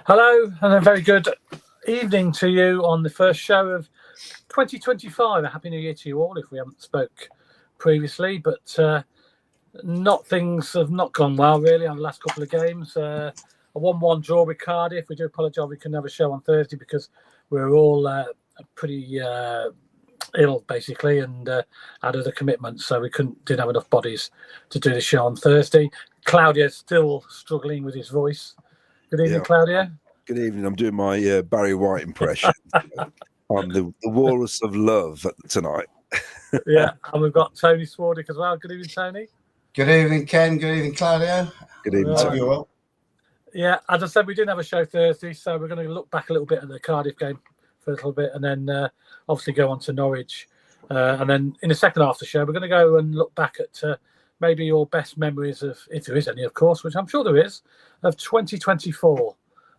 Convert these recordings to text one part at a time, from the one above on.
Hello, and a very good evening to you on the first show of 2025. A happy New Year to you all, if we haven't spoke previously. But things have not gone well, really, on the last couple of games. A 1-1 draw with Cardiff. We do apologise we couldn't have a show on Thursday because we were all pretty ill, basically, and had other commitments, so we didn't have enough bodies to do the show on Thursday. Claudio's still struggling with his voice. Good evening, Claudio. Good evening. I'm doing my Barry White impression on the Walrus of Love tonight. Yeah, and we've got Tony Swardick as well. Good evening, Tony. Good evening, Ken. Good evening, Claudio. Good evening, Tony. Well. Yeah, as I said, we didn't have a show Thursday, so we're going to look back a little bit at the Cardiff game for a little bit, and then obviously go on to Norwich. And then in the second half of the show, we're going to go and look back at maybe your best memories of, if there is any, of course, which I'm sure there is, of 2024.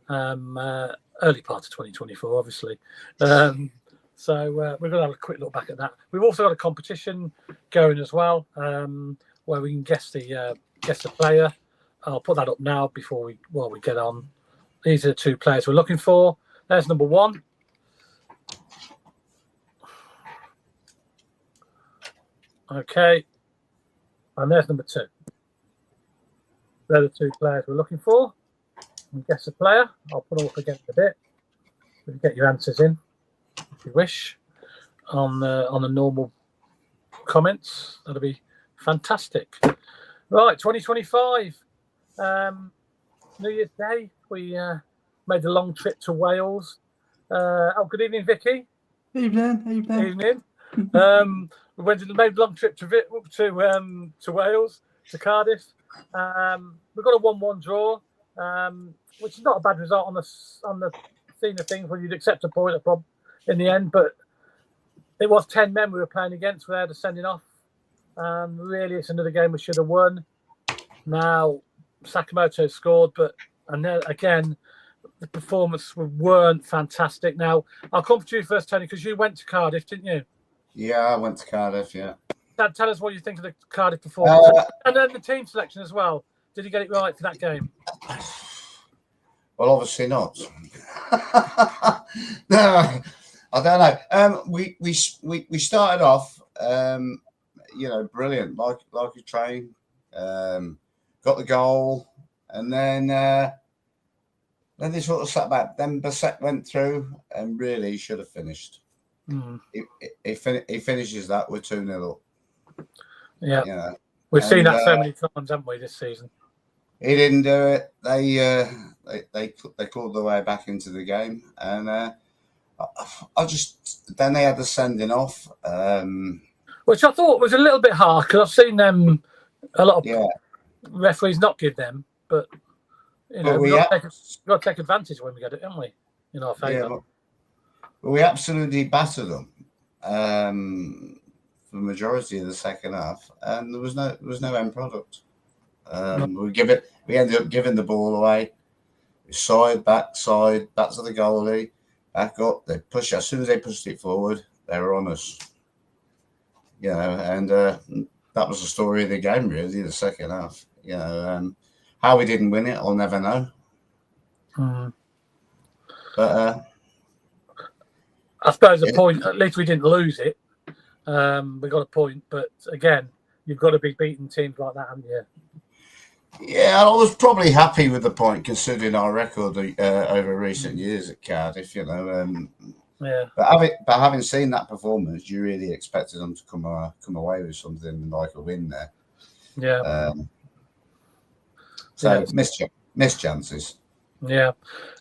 Early part of 2024, obviously. So we're going to have a quick look back at that. We've also got a competition going as well, where we can guess the player. I'll put that up now before we get on. These are the two players we're looking for. There's number one. Okay. And there's number two. They're the two players we're looking for. And guess the player. I'll put them up against a bit. You can get your answers in, if you wish, on the normal comments. That'll be fantastic. Right, 2025. New Year's Day, we made a long trip to Wales. Good evening, Vicky. Evening. We made a long trip to Wales, to Cardiff. We've got a 1-1 draw, which is not a bad result on the scene of things when you'd accept a point in the end. But it was 10 men we were playing against. We had a sending off. Really, it's another game we should have won. Now, Sakamoto scored, and then again, the performance weren't fantastic. Now, I'll come to you first, Tony, because you went to Cardiff, didn't you? Yeah, I went to Cardiff, yeah. Tell us what you think of the Cardiff performance. And then the team selection as well. Did you get it right for that game? Well, obviously not. No, I don't know. We started off, brilliant, like a train. Got the goal, and then they sort of sat back. Then Bassett went through, and really should have finished. Mm. He finishes that with 2-0 up. Yeah, we've seen that so many times, haven't we, this season? He didn't do it. They called their way back into the game, and then they had the sending off, which I thought was a little bit harsh because I've seen them a lot of referees not give them, but we've got to take advantage when we get it, haven't we? In our favour. Yeah, we absolutely battered them for the majority of the second half, and there was no end product. We ended up giving the ball away. Back to the goalie, back up. They pushed as soon as they pushed it forward, they were on us. And that was the story of the game, really. The second half, how we didn't win it, I'll never know. Mm. But I suppose the point, at least we didn't lose it. We got a point, but again, you've got to be beating teams like that, haven't you? Yeah, I was probably happy with the point considering our record over recent years at Cardiff. Yeah. But having seen that performance, you really expected them to come away with something like a win there. Yeah. Missed chances. Yeah.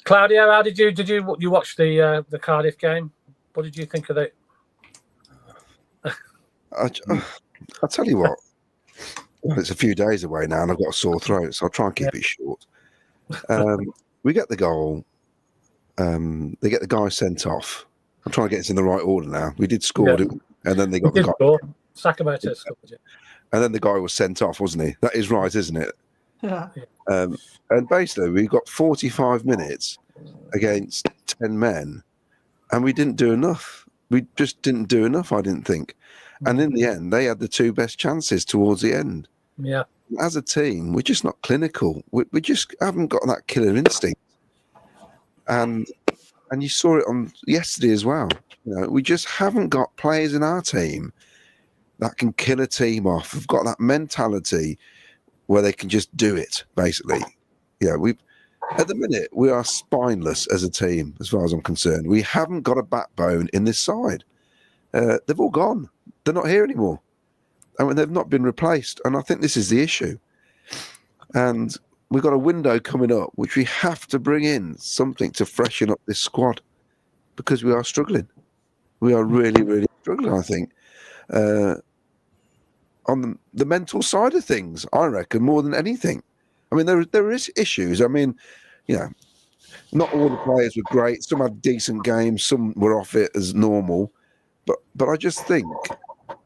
Claudio, how did you watch the Cardiff game? What did you think of it? I'll tell you what. Well, it's a few days away now, and I've got a sore throat, so I'll try and keep it short. We get the goal. They get the guy sent off. I'm trying to get this in the right order now. We did score, and then they got the guy. Sakamoto scored, yeah. And then the guy was sent off, wasn't he? That is right, isn't it? Yeah. And basically, we got 45 minutes against 10 men, and we didn't do enough. We just didn't do enough, I didn't think. And in the end, they had the two best chances towards the end. Yeah. As a team, we're just not clinical. We just haven't got that killer instinct. and you saw it on yesterday as well. We just haven't got players in our team that can kill a team off. We've got that mentality where they can just do it, basically. At the minute, we are spineless as a team, as far as I'm concerned. We haven't got a backbone in this side. They've all gone. They're not here anymore. And they've not been replaced. And I think this is the issue. And we've got a window coming up, which we have to bring in something to freshen up this squad, because we are struggling. We are really, really struggling, I think. On the mental side of things, I reckon, more than anything. I mean, there is issues. I mean, not all the players were great. Some had decent games. Some were off it as normal. But I just think,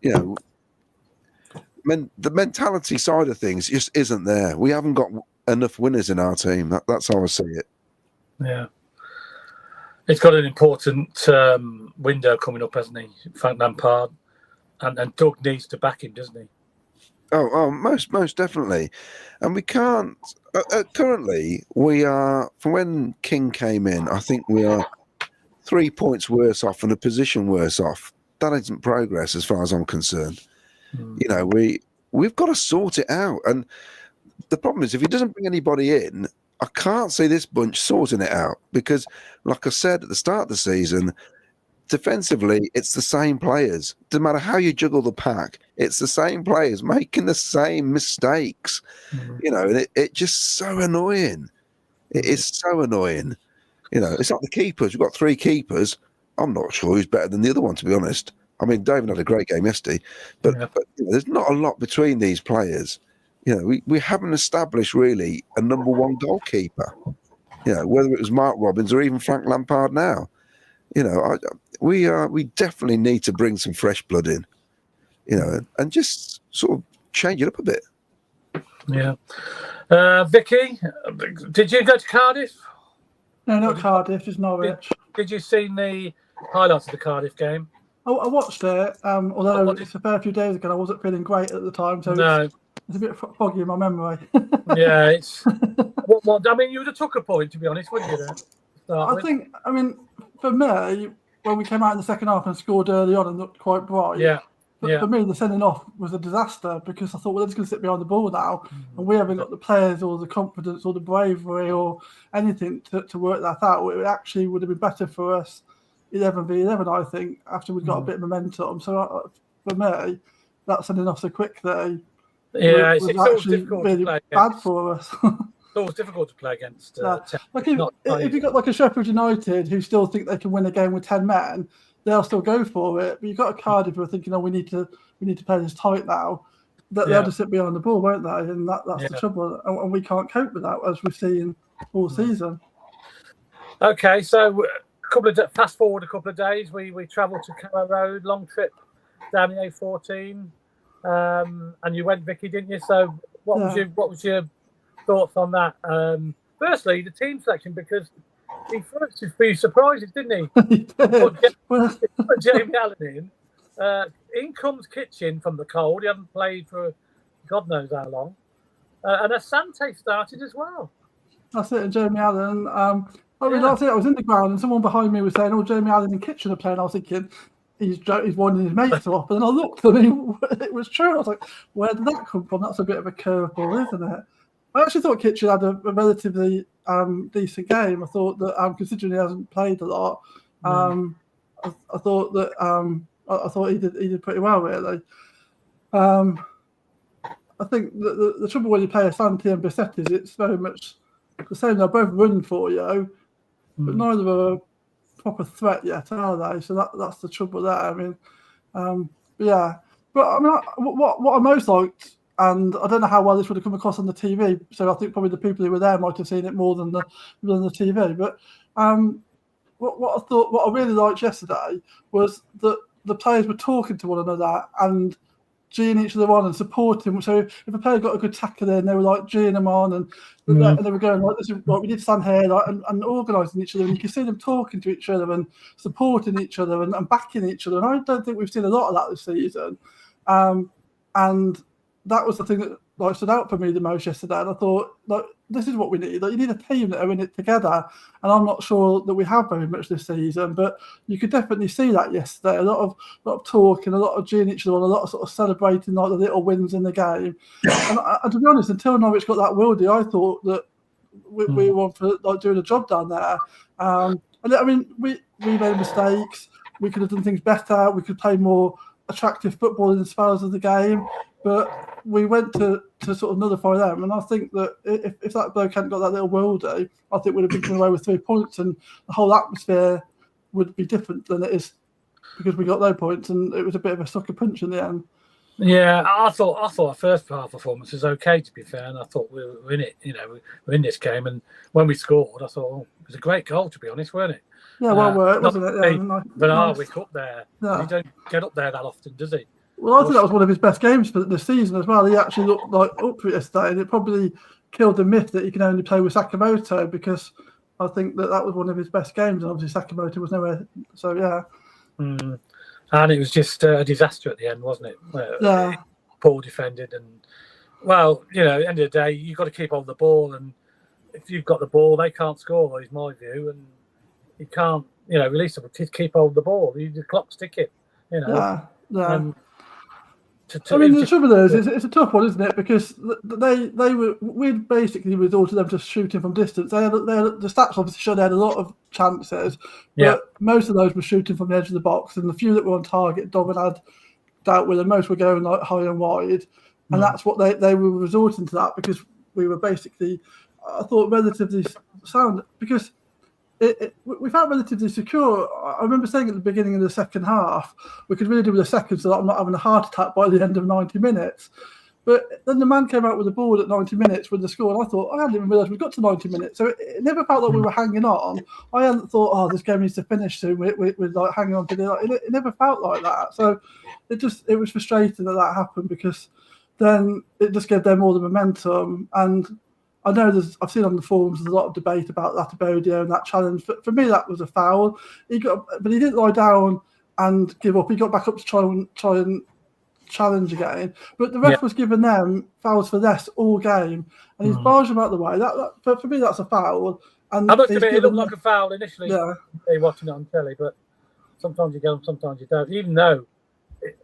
the mentality side of things just isn't there. We haven't got enough winners in our team. That's how I see it. Yeah. It's got an important window coming up, hasn't he, Frank Lampard? And Doug needs to back him, doesn't he? Oh, most definitely. And we can't. Currently, we are, from when King came in, I think we are 3 points worse off and a position worse off. That isn't progress as far as I'm concerned. We've got to sort it out. And the problem is, if he doesn't bring anybody in, I can't see this bunch sorting it out, because, like I said at the start of the season, defensively, it's the same players. Doesn't matter how you juggle the pack, it's the same players making the same mistakes. And it's just so annoying. It is so annoying. It's like the keepers. We've got 3 keepers. I'm not sure who's better than the other one, to be honest. I mean, David had a great game yesterday, but there's not a lot between these players. We haven't established really a number 1 goalkeeper. Whether it was Mark Robbins or even Frank Lampard now. We definitely need to bring some fresh blood in, and just sort of change it up a bit. Yeah. Vicky, did you go to Cardiff? No, not Cardiff, it's Norwich. Did you see the highlights of the Cardiff game? I watched it, although it's a fair few days ago. I wasn't feeling great at the time, so it's a bit foggy in my memory. Yeah, it's. I mean, you would have took a point, to be honest, wouldn't you? I mean, for me, when we came out in the second half and scored early on and looked quite bright, for me, the sending off was a disaster, because I thought, well, they're just going to sit behind the ball now, and we haven't got the players or the confidence or the bravery or anything to work that out. It actually would have been better for us 11v11, I think, after we'd got a bit of momentum. So for me, that sending off so quick there was actually really bad for us. It's always difficult to play against. If you've got like a Sheffield United who still think they can win a game with 10 men, they'll still go for it. But you've got a Cardiff who are thinking, we need to play this tight now. They'll just sit behind the ball, won't they? And that's the trouble. And we can't cope with that, as we've seen all season. Okay, so fast forward a couple of days, we travelled to Carrow Road, long trip down the A14, and you went, Vicky, didn't you? So what was your thoughts on that? Firstly, the team selection, because he first few surprises, didn't he? Put Jamie Allen in comes Kitchen from the cold. He hadn't played for God knows how long, and Asante started as well. That's it, Jamie Allen. I was in the ground and someone behind me was saying, Jamie Allen and Kitchen are playing. I was thinking, he's winding his mates off. And then I looked and it was true. I was like, where did that come from? That's a bit of a curveball, isn't it? I actually thought Kitchen had a relatively decent game. I thought that, considering he hasn't played a lot, I thought that I thought he did pretty well, really. I think the trouble when you play Asante and Bissetti is it's very much the same. They're both running for you, but neither are a proper threat yet, are they? So that's the trouble there. I mean, But I mean, what I most liked, and I don't know how well this would have come across on the TV, so I think probably the people who were there might have seen it more than the TV. But what I really liked yesterday was that the players were talking to one another and geeing each other on and supporting. So if a player got a good tackle in, they were like geeing them on, and they were going like, "This is like we need to stand here," like, and organising each other. And you can see them talking to each other and supporting each other and backing each other. And I don't think we've seen a lot of that this season. And that was the thing that like stood out for me the most yesterday, and I thought, like, this is what we need. Like, you need a team that are in it together, and I'm not sure that we have very much this season, but you could definitely see that yesterday. A lot of talking, a lot of cheering each other on, a lot of sort of celebrating like the little wins in the game. And to be honest, until Norwich got that worldie, I thought that we were for like doing a job down there. And I mean, we made mistakes. We could have done things better. We could play more attractive football in the spells of the game, but we went to sort of nullify them. And I think that if that bloke hadn't got that little worldie, I think we'd have been coming away with 3 points, and the whole atmosphere would be different than it is because we got no points, and it was a bit of a sucker punch in the end. Yeah, I thought our first half performance was okay, to be fair, and I thought we were in it. You know, we were in this game, and when we scored, I thought it was a great goal, to be honest, weren't it? Yeah, well worked, wasn't it? Yeah, but Harwick up there, yeah. He don't get up there that often, does he? Well, I think that was one of his best games for the season as well. He actually looked like up for it yesterday, and it probably killed the myth that he can only play with Sakamoto, because I think that was one of his best games, and obviously Sakamoto was nowhere. So yeah. And it was just a disaster at the end, wasn't it? Yeah. Poor defended, and well, you know, at the end of the day, you've got to keep hold of the ball, and if you've got the ball, they can't score, is my view, and you can't, you know, release them, keep hold of the ball. The clock's ticking, you know. Yeah. I mean, the trouble is, it's a tough one, isn't it? Because we'd basically resorted them to shooting from distance. The stats obviously showed they had a lot of chances, but most of those were shooting from the edge of the box, and the few that were on target, Dobbin had dealt with, and most were going like high and wide, and that's what they were resorting to that, because we were basically, I thought, relatively sound, because we felt relatively secure. I remember saying at the beginning of the second half, we could really do with a second so that I'm not having a heart attack by the end of 90 minutes. But then the man came out with the ball at 90 minutes with the score, and I thought, I hadn't even realised we got to 90 minutes. So it never felt like we were hanging on. I hadn't thought, this game needs to finish soon. We're like hanging on to it never felt like that. So it was frustrating that happened, because then it just gave them all the momentum. And I know I've seen on the forums there's a lot of debate about that Abodio and that challenge. For me, that was a foul. But he didn't lie down and give up. He got back up to try and challenge again. But the ref was giving them fouls for less all game, and he's barged them out the way. For me, that's a foul. And I must admit, it looked like a foul initially. Yeah, watching it on telly, but sometimes you get them, sometimes you don't. Even though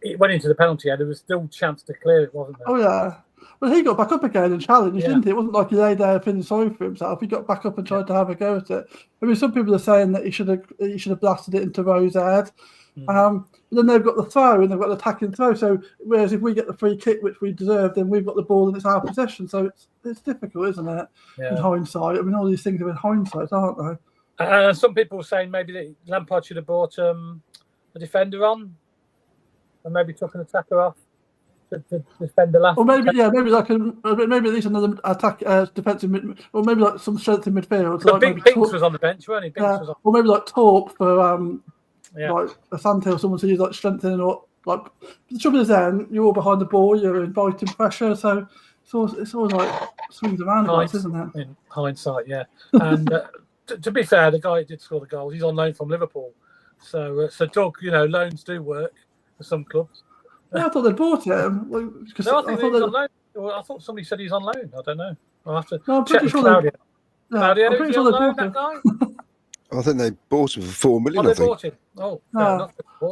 it went into the penalty area, there was still a chance to clear it, wasn't there? Oh yeah. Well, he got back up again and challenged, didn't he? It wasn't like he lay there feeling sorry for himself. He got back up and tried to have a go at it. I mean, some people are saying that he should have blasted it into Rowe's head. Then they've got the throw, and they've got the attacking throw. So whereas if we get the free kick, which we deserve, then we've got the ball and it's our possession. So it's difficult, isn't it? In hindsight, I mean, all these things are in hindsight, aren't they? Some people were saying maybe that Lampard should have brought a defender on, and maybe took an attacker off to defend the last. Or maybe maybe at least another attack defensive mid, or maybe like some strength in midfield. So like Binks was on the bench, weren't he? Was on. Or maybe like Torp for like Asante or someone to use like strengthening, or like. The trouble is, then you're all behind the ball, you're inviting pressure, so it's always like swings around, isn't it? In hindsight, yeah. And to be fair, the guy who did score the goals, he's on loan from Liverpool. So Doug, loans do work for some clubs. Yeah, I thought they bought him. No, I think he was on loan. Well, I thought somebody said he's on loan. I don't know. I'll have to I'm check pretty sure Claudia. Claudia, I'm pretty sure they bought him. I think they bought him for $4 million. They bought him. Oh, no,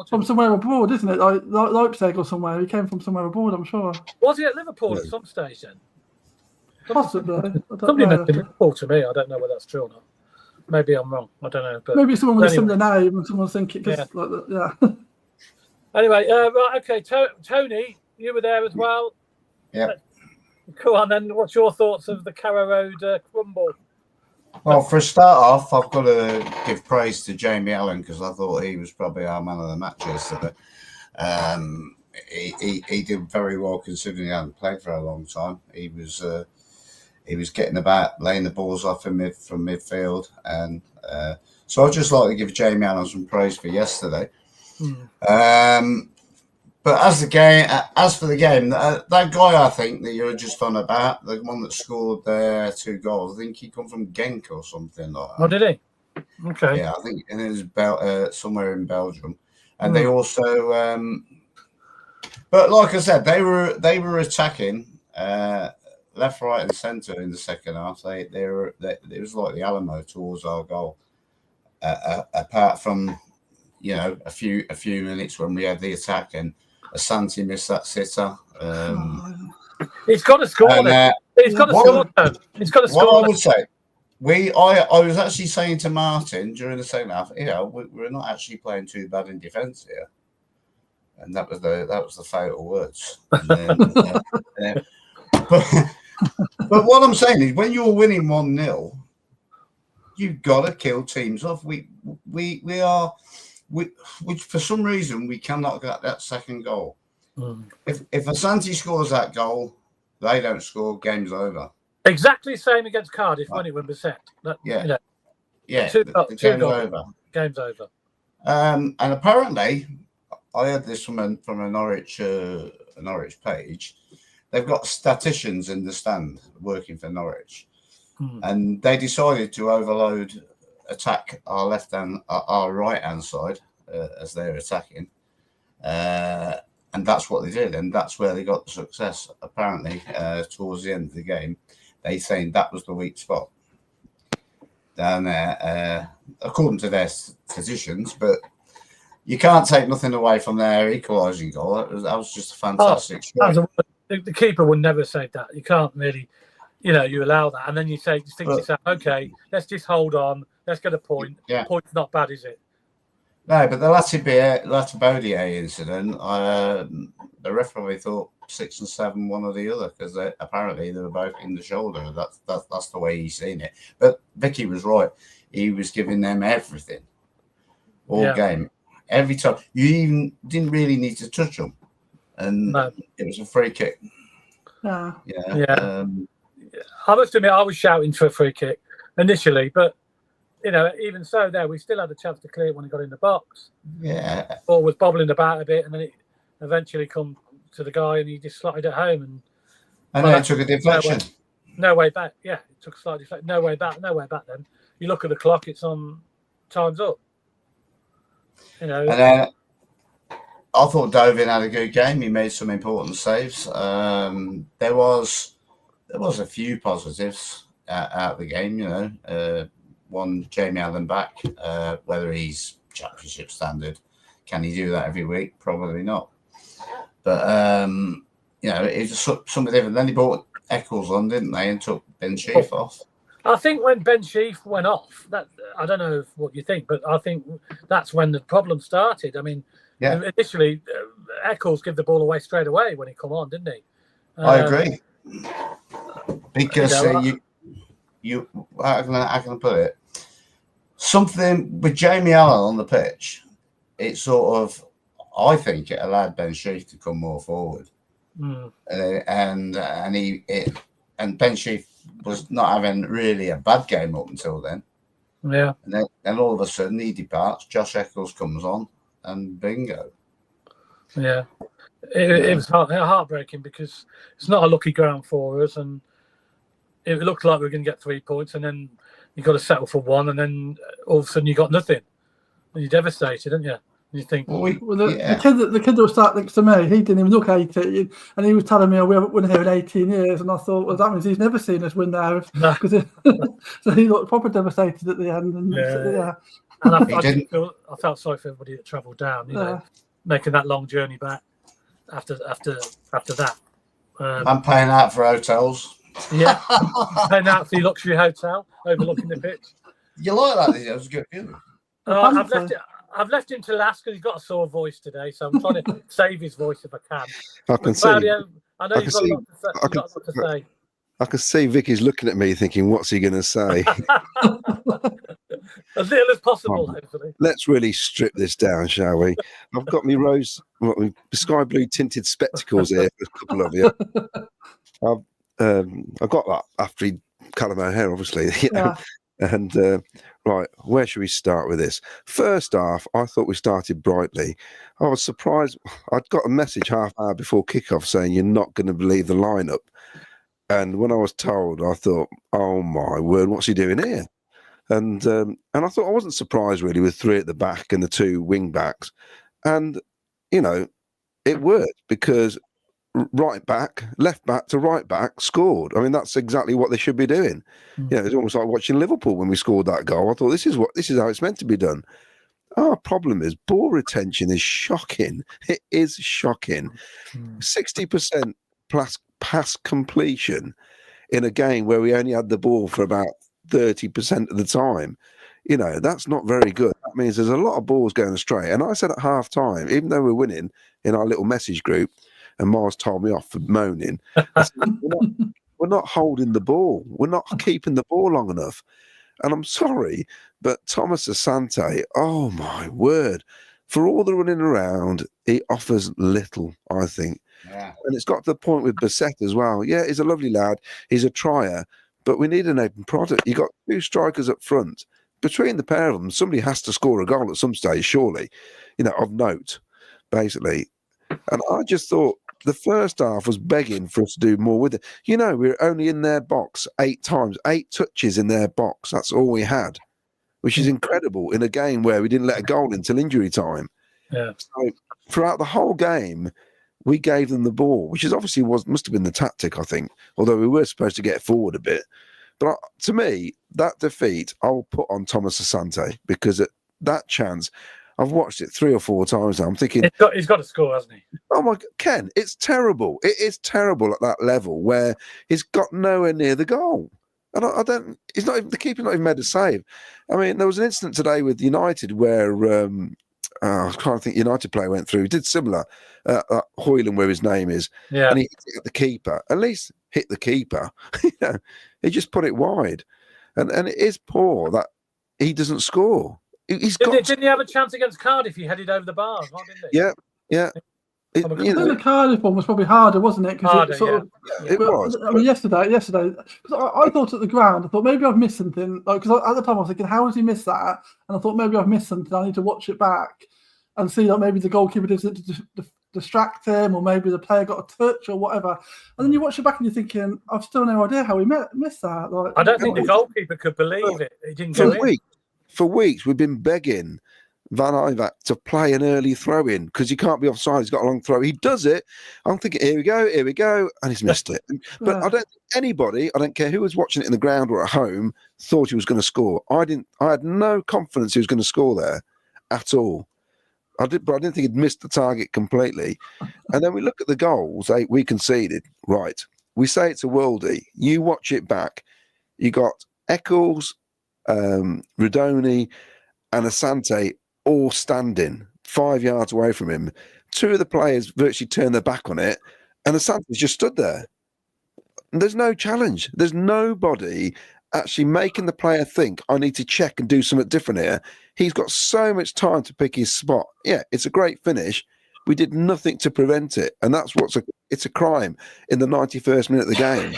from somewhere abroad, isn't it? Like Leipzig or somewhere. He came from somewhere abroad, I'm sure. Was he at Liverpool at some stage then? Possibly. Somebody mentioned Liverpool to me. I don't know whether that's true or not. Maybe I'm wrong. I don't know. But maybe someone with a similar name and someone's thinking like that. Yeah. Anyway, right, okay. Tony, you were there as well. Yeah. Go on then. What's your thoughts of the Carrow Road crumble? Well, for a start off, I've got to give praise to Jamie Allen, because I thought he was probably our man of the match yesterday. He did very well, considering he hadn't played for a long time. He was getting about, laying the balls off from midfield, and so I'd just like to give Jamie Allen some praise for yesterday. But as for the game, that guy I think that you're just on about, the one that scored 2 goals, I think he come from Genk or something like that. Oh, did he? Okay. Yeah, I think it was somewhere in Belgium, and they also. But like I said, they were attacking, left, right, and centre in the second half. It was like the Alamo towards our goal. Apart from a few minutes when we had the attack and Asante missed that sitter. He's got to score. He's got to score. He's got to score. What I would say, I was actually saying to Martin during the second half, we're not actually playing too bad in defence here, and that was the fatal words. Then, but what I'm saying is, when you're winning 1-0, you've got to kill teams off. We for some reason we cannot get that second goal. If Asante scores that goal, they don't score. Game's over. Exactly the same against Cardiff when we set. The game's over. Game's over. And apparently, I heard this from a Norwich page. They've got statisticians in the stand working for Norwich, and they decided to attack our our right hand side as they're attacking, and that's what they did, and that's where they got the success. Apparently, towards the end of the game, they saying that was the weak spot down there, according to their statisticians. But you can't take nothing away from their equalising goal. That was just a fantastic strike. The keeper would never say that. You can't really, you allow that, and then you think to yourself, okay, let's just hold on, let's get a point. Yeah. Point's not bad, is it? No, but the Latibodier incident, the referee thought 6 and 7, one or the other, because apparently they were both in the shoulder. That's the way he's seen it. But Vicky was right. He was giving them everything all game. Every time. You even didn't really need to touch them. And it was a free kick. I must admit, I was shouting for a free kick initially, but even so, we still had a chance to clear it when he got in the box. Yeah, ball was bobbling about a bit, and then it eventually come to the guy, and he just slotted it home. And then it took a deflection. No way back. Yeah, it took a slight deflection. No way back. Then you look at the clock; it's on. Time's up. And then I thought Dovin had a good game. He made some important saves. There was a few positives out of the game. One, Jamie Allen back. Whether he's championship standard, can he do that every week? Probably not. But it's something different. Then he brought Eccles on, didn't they, and took Ben Sheaf off. I think when Ben Sheaf went off, that I don't know what you think, but I think that's when the problem started. I mean, initially Eccles gave the ball away straight away when he come on, didn't he? I agree, because you how can I put it? Something with Jamie Allen on the pitch, it sort of, I think it allowed Ben Sheaf to come more forward, and Ben Sheaf was not having really a bad game up until then. Yeah, and then all of a sudden he departs. Josh Eccles comes on, and bingo. Yeah, it was heartbreaking because it's not a lucky ground for us, and it looked like we were going to get 3 points, and then you got to settle for one, and then all of a sudden you got nothing, and you're devastated, aren't you? And you think, the kid that was sat next to me, he didn't even look 18, and he was telling me, we haven't won here in 18 years, and I thought, well, that means he's never seen us win there. So he looked proper devastated at the end. And and I felt sorry for everybody that travelled down, making that long journey back after that. I'm paying out for hotels. Yeah, paying out for the luxury hotel overlooking the pitch. You like that? It was a good feeling. I've left him to last because he's got a sore voice today, so I'm trying to save his voice if I can. I can Claudio, I know you've got a lot to say. I can see Vicky's looking at me thinking, what's he going to say? As little as possible, hopefully. Let's really strip this down, shall we? I've got me sky blue tinted spectacles here for a couple of you. I got that after he cut my hair, obviously. And right, where should we start with this? First off, I thought we started brightly. I was surprised. I'd got a message half hour before kickoff saying you're not going to believe the lineup. And when I was told, I thought, oh my word, what's he doing here? And I thought I wasn't surprised really with 3 at the back and the 2 wing backs. And, it worked because right back, left back to right back, scored. I mean, that's exactly what they should be doing. It's almost like watching Liverpool when we scored that goal. I thought this is how it's meant to be done. Our problem is ball retention is shocking. It is shocking. 60% plus pass completion in a game where we only had the ball for about 30% of the time. That's not very good. That means there's a lot of balls going astray. And I said at half time, even though we're winning in our little message group, and Mars told me off for moaning, I said, we're not holding the ball. We're not keeping the ball long enough. And I'm sorry, but Thomas Asante, oh my word, for all the running around, he offers little, I think. Yeah. And it's got to the point with Bissett as well. Yeah, he's a lovely lad. He's a trier, but we need an open product. You got two strikers up front. Between the pair of them, somebody has to score a goal at some stage, surely, of note, basically. And I just thought the first half was begging for us to do more with it. We were only in their box 8 times, 8 touches in their box. That's all we had, which is incredible in a game where we didn't let a goal until injury time. Yeah. So throughout the whole game, we gave them the ball, which is obviously must have been the tactic, I think, although we were supposed to get forward a bit. But to me, that defeat, I'll put on Thomas Asante, because at that chance, I've watched it 3 or 4 times now. I'm thinking... He's got to score, hasn't he? Oh, my... Ken, it's terrible. It is terrible at that level where he's got nowhere near the goal. And I don't... He's not even... The keeper not even made a save. I mean, there was an incident today with United where... I can't think United player went through. He did similar. Hoyland, where his name is. Yeah. And he hit the keeper. At least hit the keeper. He just put it wide. And it is poor that he doesn't score. Didn't he have a chance against Cardiff? He headed over the bar, didn't he? Yeah. The Cardiff one was probably harder, wasn't it? It was. I mean, yesterday, I thought at the ground, I thought maybe I've missed something. Because at the time I was thinking, how has he missed that? And I thought maybe I've missed something. I need to watch it back and see that maybe the goalkeeper doesn't distract him, or maybe the player got a touch or whatever. And then you watch it back and you're thinking, I've still no idea how he missed that. I don't think the goalkeeper could believe it. He didn't go in. For weeks, we've been begging Van Ivak to play an early throw in because he can't be offside. He's got a long throw. He does it. I'm thinking, here we go, and he's missed it. But I don't think anybody, I don't care who was watching it in the ground or at home, thought he was going to score. I had no confidence he was going to score there at all. But I didn't think he'd missed the target completely. And then we look at the goals we conceded. Right, we say it's a worldie. You watch it back. You got Eccles, Rodoni, and Asante all standing 5 yards away from him. 2 of the players virtually turned their back on it, and Asante's just stood there. And there's no challenge. There's nobody actually making the player think, I need to check and do something different here. He's got so much time to pick his spot. Yeah, it's a great finish. We did nothing to prevent it, and that's it's a crime in the 91st minute of the game.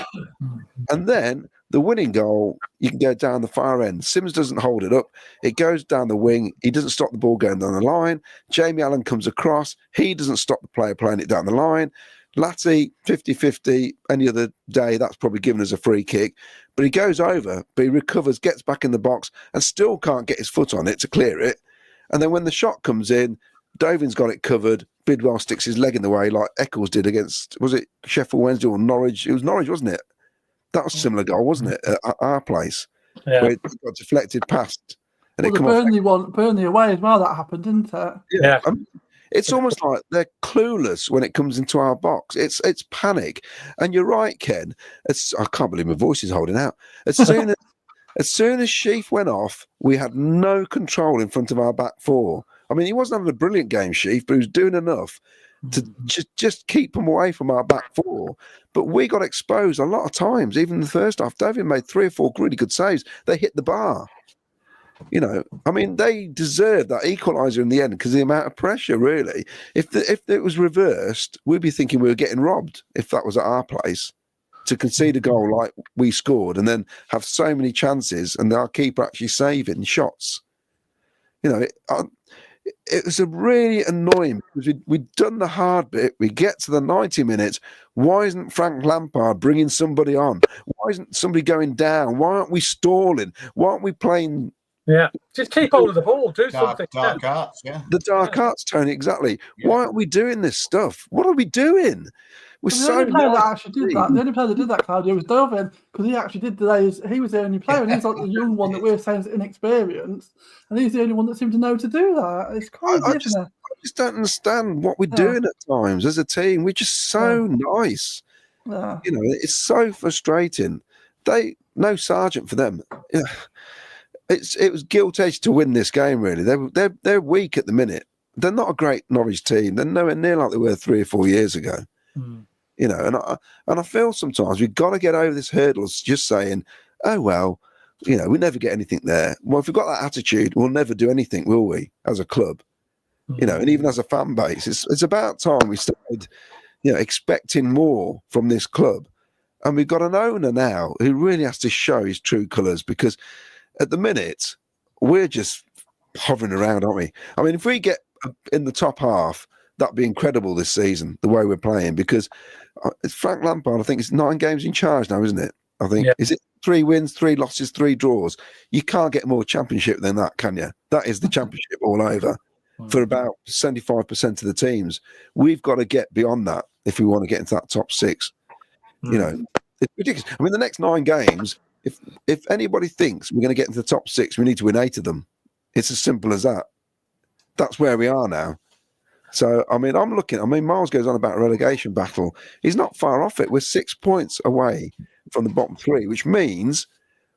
And then the winning goal, you can go down the far end. Sims doesn't hold it up. It goes down the wing. He doesn't stop the ball going down the line. Jamie Allen comes across. He doesn't stop the player playing it down the line. Latty, 50-50. Any other day, that's probably given us a free kick. But he goes over, but he recovers, gets back in the box, and still can't get his foot on it to clear it. And then when the shot comes in, Dovin's got it covered. Bidwell sticks his leg in the way like Eccles did against, was it Sheffield Wednesday or Norwich? It was Norwich, wasn't it? That was a similar goal, wasn't it, at our place? Yeah. Where it got deflected past. And the Burnley away as well, that happened, didn't it? Yeah. It's almost like they're clueless when it comes into our box. It's panic. And you're right, Ken. I can't believe my voice is holding out. As soon as Sheaf went off, we had no control in front of our back four. I mean, he wasn't having a brilliant game, Sheaf, but he was doing enough to just keep them away from our back four. But we got exposed a lot of times, even in the first half. David made 3 or 4 really good saves. They hit the bar. You know, I mean, they deserved that equaliser in the end because of the amount of pressure, really. If it was reversed, we'd be thinking we were getting robbed if that was at our place. To concede a goal like we scored and then have so many chances and our keeper actually saving shots. You know, it was a really annoying because we'd done the hard bit. We get to the 90 minutes. Why isn't Frank Lampard bringing somebody on? Why isn't somebody going down? Why aren't we stalling? Why aren't we playing Yeah, just keep hold of the ball, do something. Dark arts, yeah. The dark arts, Tony, exactly. Yeah. Why aren't we doing this stuff? What are we doing? We're the only player that actually did that, the only player that did that, Claudio, was Delvin, because he actually did today. He was the only player, and he's like the young one that we're saying is inexperienced, and he's the only one that seemed to know to do that. It's crazy, isn't it? I just don't understand what we're doing at times as a team. We're just so nice. Yeah. You know, it's so frustrating. No sergeant for them. Yeah. It was guilt-edged to win this game, really. They're weak at the minute. They're not a great Norwich team. They're nowhere near like they were 3 or 4 years ago. You know, and I feel sometimes we've got to get over this hurdle of just saying, oh, well, you know, we never get anything there. Well, if we've got that attitude, we'll never do anything, will we, as a club? You know, and even as a fan base, it's about time we started, you know, expecting more from this club. And we've got an owner now who really has to show his true colours, because at the minute, we're just hovering around, aren't we? I mean, if we get in the top half, that'd be incredible this season, the way we're playing, because it's Frank Lampard, I think it's 9 games in charge now, isn't it? I think, is it 3 wins, 3 losses, 3 draws? You can't get more championship than that, can you? That is the championship all over for about 75% of the teams. We've got to get beyond that if we want to get into that top 6. You know, it's ridiculous. I mean, the next 9 games, if anybody thinks we're going to get into the top 6, we need to win 8 of them. It's as simple as that. That's where we are now. So, I mean, Miles goes on about a relegation battle. He's not far off it. We're 6 points away from the bottom 3, which means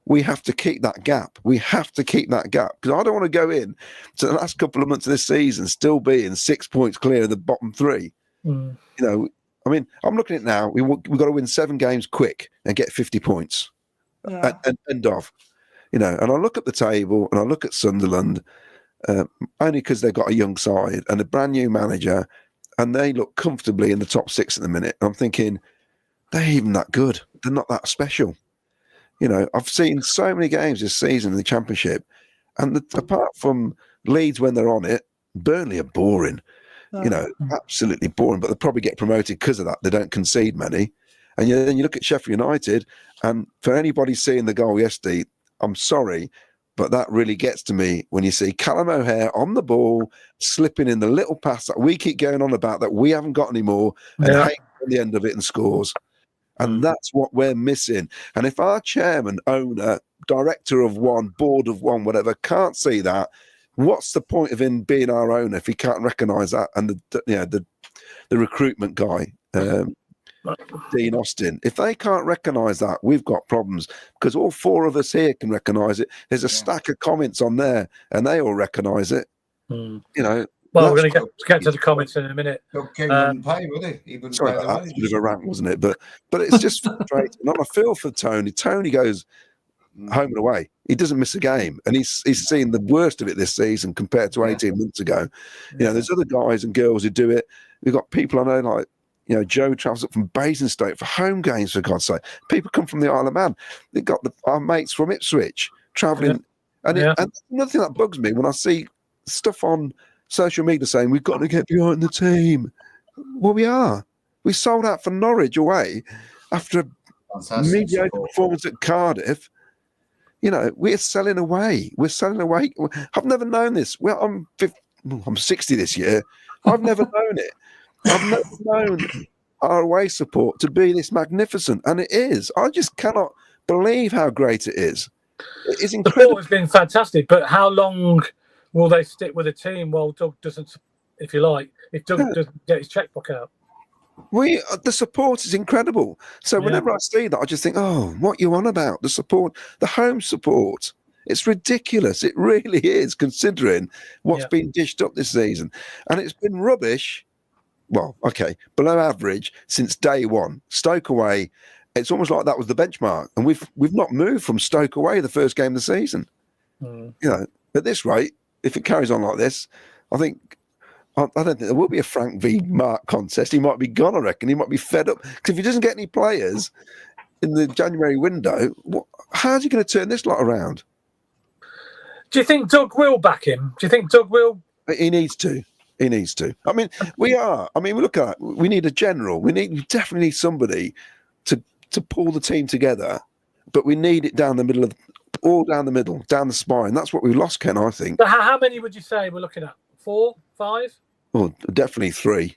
we have to keep that gap. We have to keep that gap, because I don't want to go in to the last couple of months of this season still being 6 points clear of the bottom 3. You know, I mean, I'm looking at it now. We've got to win 7 games quick and get 50 points. And end of. You know, and I look at the table and I look at Sunderland, only because they've got a young side and a brand new manager, and they look comfortably in the top 6 at the minute. I'm thinking, they're even that good. They're not that special. You know, I've seen so many games this season in the Championship, and apart from Leeds when they're on it, Burnley are boring. You know, absolutely boring, but they'll probably get promoted because of that. They don't concede many. And then you look at Sheffield United, and for anybody seeing the goal yesterday, I'm sorry, but that really gets to me when you see Callum O'Hare on the ball, slipping in the little pass that we keep going on about that we haven't got anymore, and Hayes on the end of it and scores. And that's what we're missing. And if our chairman, owner, director of one, board of one, whatever, can't see that, what's the point of him being our owner if he can't recognise that? And the recruitment guy, Dean Austin, if they can't recognise that, we've got problems, because all 4 of us here can recognise it. There's a stack of comments on there, and they all recognise it. You know. Well, we're going to get to the comments in a minute. King wouldn't pay, would he? He wouldn't sorry pay about that. It's a bit of a rant, wasn't it? But it's just frustrating. And I feel for Tony. Tony goes home and away. He doesn't miss a game, and he's seen the worst of it this season compared to 18 months ago. You know, there's other guys and girls who do it. We've got people I know, like, you know, Joe travels up from Basingstoke for home games, for God's sake. People come from the Isle of Man. They've got our mates from Ipswich travelling. And another thing that bugs me when I see stuff on social media saying we've got to get behind the team. Well, we are. We sold out for Norwich away after a mediocre performance at Cardiff. You know, we're selling away. We're selling away. I've never known this. Well, I'm 60 this year. I've never known it. I've never known our away support to be this magnificent, and it is. I just cannot believe how great it is. It is incredible. The support has been fantastic, but how long will they stick with a team while Doug doesn't, if you like, if Doug doesn't get his checkbook out? The support is incredible. So whenever I see that, I just think, oh, what you on about? The support, the home support. It's ridiculous. It really is, considering what's been dished up this season. And it's been rubbish. Well, okay, below average since day one. Stoke away, it's almost like that was the benchmark. And we've not moved from Stoke away the first game of the season. You know, at this rate, if it carries on like this, I don't think there will be a Frank v. Mark contest. He might be gone, I reckon. He might be fed up. Because if he doesn't get any players in the January window, how's he going to turn this lot around? Do you think Doug will back him? Do you think Doug will? He needs to. He needs to. I mean, we are. I mean, look at it. We need a general. We definitely need somebody to pull the team together. But we need it down the middle of all down the middle, down the spine. That's what we've lost, Ken, I think. So how many would you say we're looking at? 4, 5? Well, definitely 3.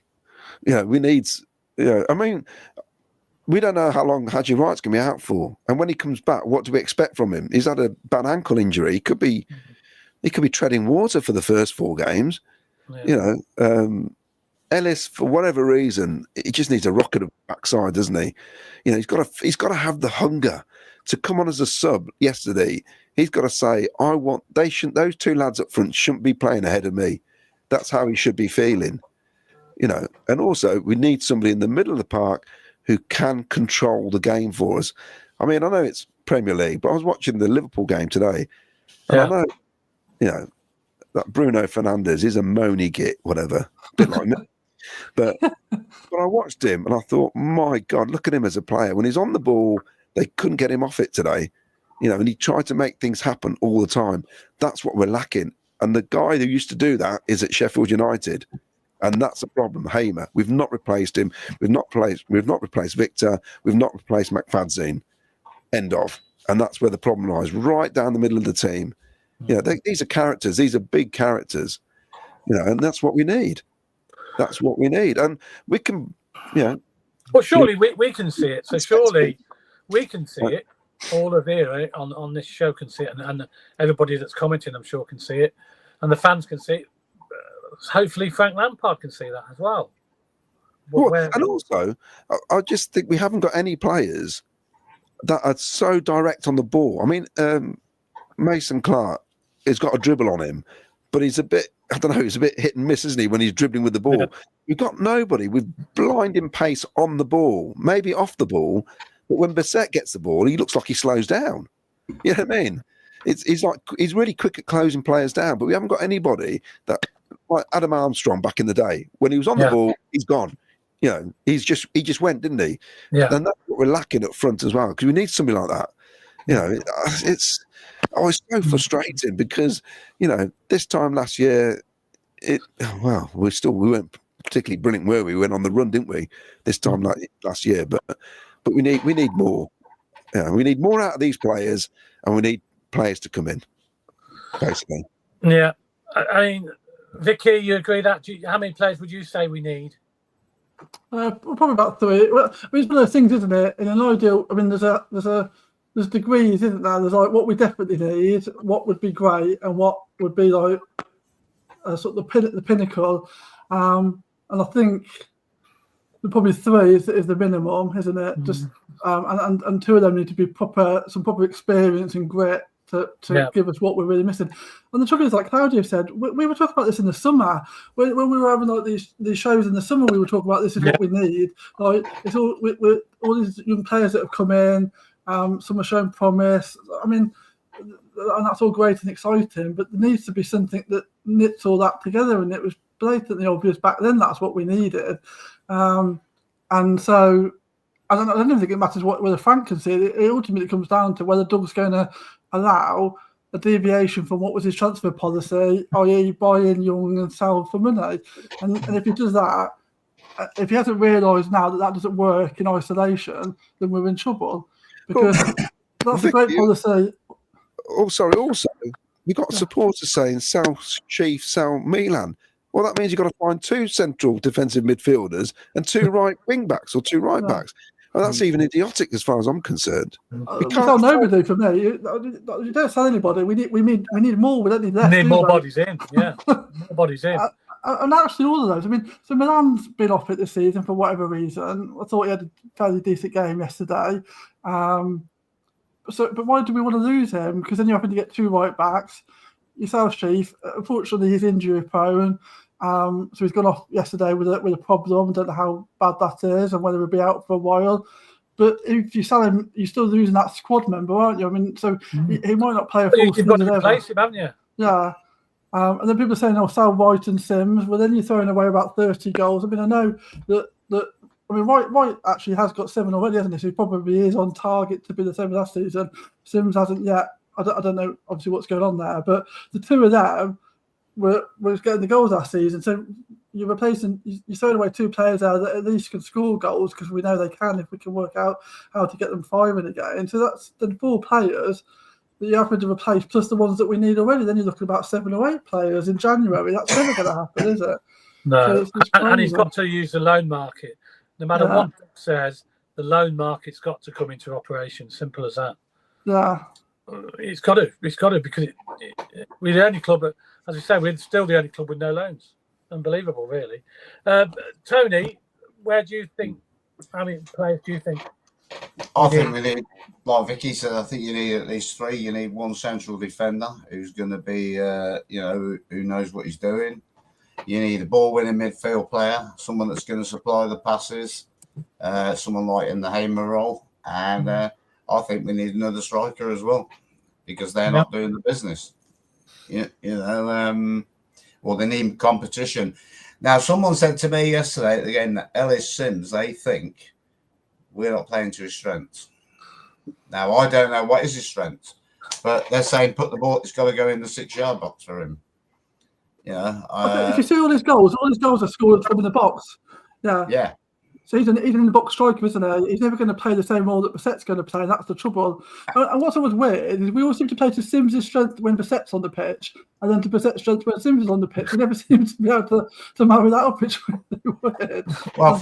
We need, I mean, we don't know how long Haji Wright's going to be out for. And when he comes back, what do we expect from him? He's had a bad ankle injury. He could be treading water for the first 4 games. Yeah. Ellis, for whatever reason, he just needs a rock at the backside, doesn't he? He's got to have the hunger to come on as a sub yesterday. He's got to say, those 2 lads up front shouldn't be playing ahead of me. That's how he should be feeling. And also we need somebody in the middle of the park who can control the game for us. I mean, I know it's Premier League, but I was watching the Liverpool game today, and I know, that Bruno Fernandes is a moany git, whatever, a bit like me. But I watched him and I thought, my God, look at him as a player. When he's on the ball, they couldn't get him off it today, and he tried to make things happen all the time. That's what we're lacking. And the guy who used to do that is at Sheffield United. And that's a problem, Hamer. We've not replaced him. We've not replaced Victor. We've not replaced McFadzean. End of. And that's where the problem lies, right down the middle of the team. These are characters. These are big characters. And that's what we need. That's what we need. And we can, Well, surely we can see it. So surely we can see it. All of here on this show can see it, and everybody that's commenting, I'm sure, can see it, and the fans can see it. Hopefully, Frank Lampard can see that as well. And also, I just think we haven't got any players that are so direct on the ball. I mean, Mason Clark has got a dribble on him, but he's a bit, I don't know, he's a bit hit and miss, isn't he, when he's dribbling with the ball? Yeah. We've got nobody with blinding pace on the ball, maybe off the ball, but when Bissett gets the ball, he looks like he slows down. You know what I mean? He's really quick at closing players down, but we haven't got anybody that, like Adam Armstrong back in the day, when he was on the ball, he's gone. He just went, didn't he? Yeah. And that's what we're lacking up front as well, because we need somebody like that. It's so frustrating because, this time last year, we weren't particularly brilliant, were we? We went on the run, didn't we? This time last year, but we need more. We need more out of these players, and we need players to come in, basically. Yeah, I mean, Vicky, you agree that? How many players would you say we need? Probably about 3. Well, I mean, it's one of those things, isn't it? In an ideal, I mean, there's degrees, isn't there? There's like what we definitely need, what would be great, and what would be like sort of the pinnacle. And I think probably 3 is the minimum, isn't it? Just and 2 of them need to be some proper experience and grit to give us what we're really missing. And the trouble is, like Claudia said, we were talking about this in the summer when we were having like these shows in the summer. We were talking about this is what we need. Like it's all all these young players that have come in. Some are showing promise. I mean, and that's all great and exciting, but there needs to be something that knits all that together. And it was blatantly obvious back then that's what we needed. And so I don't even think it matters whether Frank can see it. It ultimately comes down to whether Doug's going to allow a deviation from what was his transfer policy, i.e. buy in young and sell for money. And if he does that, if he hasn't realised now that doesn't work in isolation, then we're in trouble. Because that's a great policy. Also, you've got supporters saying sell Chief, sell Milan. Well, that means you've got to find 2 central defensive midfielders and 2 right wing backs or 2 right backs. And that's even idiotic as far as I'm concerned. We sell nobody for me. You don't sell anybody. We need more. We don't need less. We need more bodies in. Yeah, more bodies in. And actually, all of those. I mean, so Milan's been off it this season for whatever reason. I thought he had a fairly decent game yesterday. But why do we want to lose him? Because then you're having to get 2 right backs. You sell Chief. Unfortunately, he's injury prone. So he's gone off yesterday with a problem. Don't know how bad that is and whether he'll be out for a while. But if you sell him, you're still losing that squad member, aren't you? I mean, so he might not play a full season. You've got to replace him, haven't you? Yeah. And then people are saying, sell White and Sims. Well, then you're throwing away about 30 goals. I mean, I know that I mean, White actually has got 7 already, hasn't he? So he probably is on target to be the same as last season. Sims hasn't yet. I don't know, obviously, what's going on there. But the 2 of them were getting the goals last season. So you're replacing, you're throwing away 2 players there that at least can score goals because we know they can if we can work out how to get them firing again. So that's the 4 players that you happen to replace, plus the ones that we need already. Then you're looking at about 7 or 8 players in January. That's never going to happen, is it? No, So and he's got to use the loan market. No matter what it says, the loan market's got to come into operation. Simple as that. Yeah. It's got to. It's got to, because we're the only club, as we say, we're still the only club with no loans. Unbelievable, really. Tony, where do you think, how many players do you think? I think we need, like Vicky said, I think you need at least 3. You need one central defender who's going to be, who knows what he's doing. You need a ball-winning midfield player, someone that's going to supply the passes, someone like in the Hamer role. And I think we need another striker as well, because they're not doing the business. Well, they need competition. Now, someone said to me yesterday again that Ellis Sims, they think we're not playing to his strengths. Now, I don't know what is his strength, but they're saying put the ball, it's got to go in the 6-yard box for him. If you see all his goals are scored from in the box. Yeah. So he's in the box striker, isn't he? He's never going to play the same role that Bissett's going to play, and that's the trouble. And what's always weird is we all seem to play to Sims' strength when Bissett's on the pitch, and then to Bissett's strength when Sims is on the pitch. We never seem to be able to marry that up. It's really weird. Well,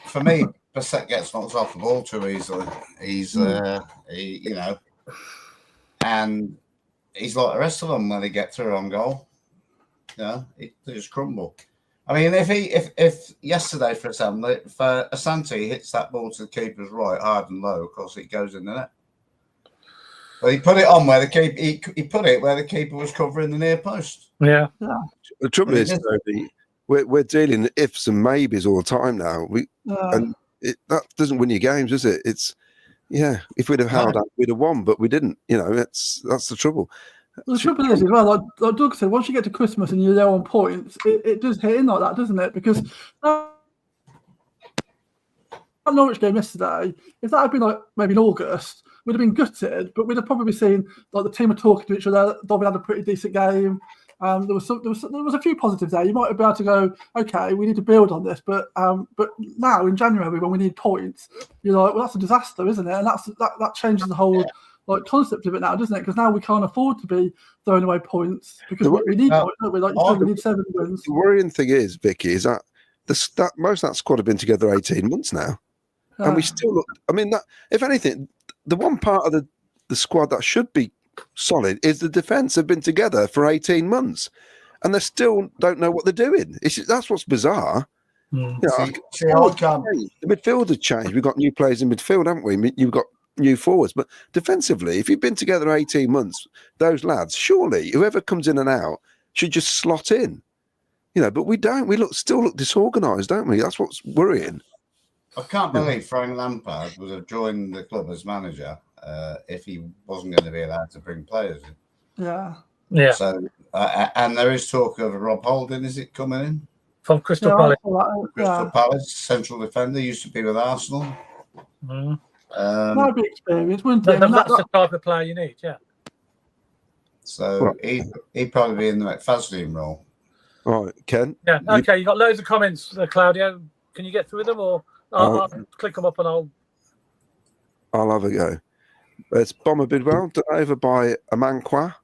for me, Bissett gets knocked off the ball too easily. He's, and he's like the rest of them when they get through on goal. They just crumble. I mean, if yesterday, for example, if Asante hits that ball to the keeper's right, hard and low, of course it goes in the net. But he put it on where the keeper. He put it where the keeper was covering the near post. Yeah. The trouble is, we're dealing with ifs and maybes all the time now. And that doesn't win you games, does it? It's if we'd have held out, we'd have won, but we didn't. That's the trouble. Well, the trouble is, as well, like Doug said, once you get to Christmas and you're there on points, it does hit in like that, doesn't it? Because that Norwich game yesterday, if that had been like maybe in August, we'd have been gutted, but we'd have probably seen like the team were talking to each other. Dobby had a pretty decent game. There was a few positives there. You might be able to go, okay, we need to build on this, but now in January when we need points, you're like, well, that's a disaster, isn't it? And that changes the whole concept of it now, doesn't it? Because now we can't afford to be throwing away points because we need points, don't we? Like you said, we need 7 wins. The worrying thing is, Vicky, is that most of that squad have been together 18 months now, and we still look. I mean, that if anything, the one part of the squad that should be solid is the defence. Have been together for 18 months, and they still don't know what they're doing. That's what's bizarre. The midfield has changed. We've got new players in midfield, haven't we? You've got new forwards, but defensively, if you've been together 18 months, those lads, surely whoever comes in and out should just slot in, but we don't. We still look disorganised, don't we? That's what's worrying. I can't believe Frank Lampard would have joined the club as manager if he wasn't going to be allowed to bring players in. Yeah. So, and there is talk of Rob Holding. Is it coming in from Crystal Palace? Crystal Palace, central defender, used to be with Arsenal. Might be experience, wouldn't it? That's the type of player you need, So he'd probably be in the McFadden role. All right, Ken. Yeah, okay. You got loads of comments, Claudio. Can you get through them, or I'll click them up and I'll have a go. It's Bomber Bidwell done over by Amankwa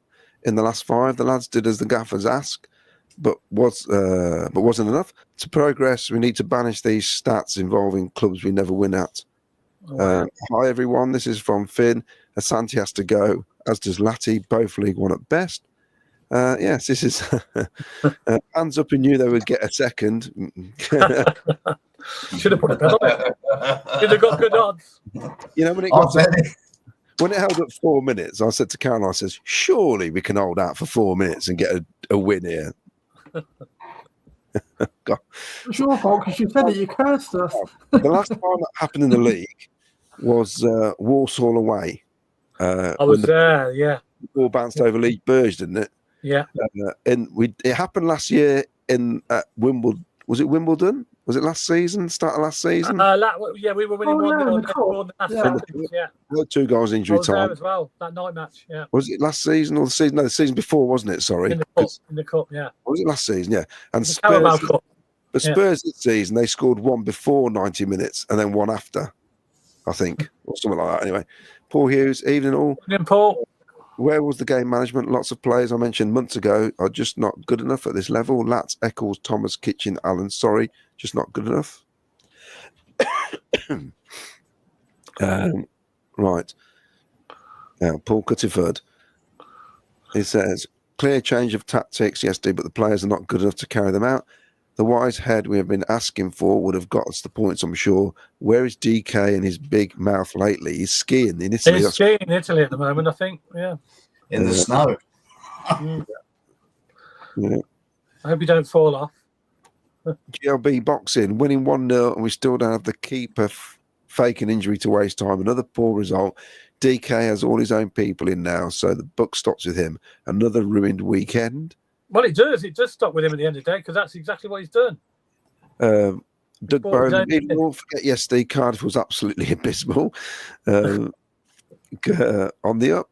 in the last 5. The lads did as the gaffers asked, but wasn't enough. To progress, we need to banish these stats involving clubs we never win at. Hi everyone, this is from Finn. Asante has to go, as does Latty, both League One at best. Yes, this is hands up and knew they would get a second. Should have put a bet on it. Should have got good odds. When it held up 4 minutes, I said to Caroline, I says, surely we can hold out for 4 minutes and get a win here. It's your fault because you said it, you cursed us. The last time that happened in the league was Walsall away. I was there, yeah. The ball bounced over League Burge, didn't it? Yeah. And it happened last year in Wimbledon. Was it Wimbledon? Was it last season? Start of last season? We were winning 1-0. Yeah. 2 goals injury time. There as well, that night match. Yeah. Was it last season or the season? No, the season before, wasn't it? Sorry. In the cup, yeah. Was it last season? Yeah. And Spurs, Spurs this season, they scored 1 before 90 minutes and then 1 after. I think, or something like that. Anyway, Paul Hughes, evening all. Evening, Paul. Where was the game management? Lots of players I mentioned months ago are just not good enough at this level. Latz, Eccles, Thomas, Kitchen, Allen. Sorry, just not good enough. Right. Paul Cuttiford. He says, clear change of tactics yesterday, but the players are not good enough to carry them out. The wise head we have been asking for would have got us the points, I'm sure. Where is DK and his big mouth lately? He's skiing in Italy. He's skiing in Italy at the moment, I think. Yeah. In the snow. Yeah. I hope you don't fall off. GLB boxing, winning 1-0, and we still don't have the keeper faking injury to waste time. Another poor result. DK has all his own people in now, so the buck stops with him. Another ruined weekend. Well, it does. It does stop with him at the end of the day because that's exactly what he's done. Doug Bowden, don't forget yesterday, Cardiff was absolutely abysmal. On the up.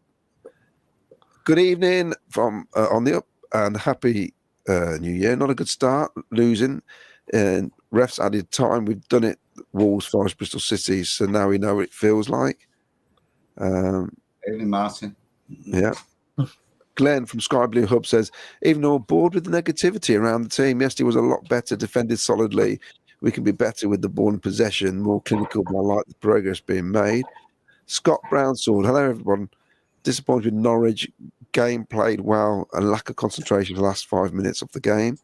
Good evening from on the up, and happy New Year. Not a good start, losing. And refs added time. We've done it, Wolves, Forest, Bristol City, so now we know what it feels like. Evening, Martin. Yeah. Glenn from Sky Blue Hub says, even though bored with the negativity around the team, yesterday was a lot better, defended solidly. We can be better with the ball in possession, more clinical, but I like the progress being made. Scott Brownsword, hello everyone. Disappointed with Norwich, game played well and lack of concentration for the last 5 minutes of the game.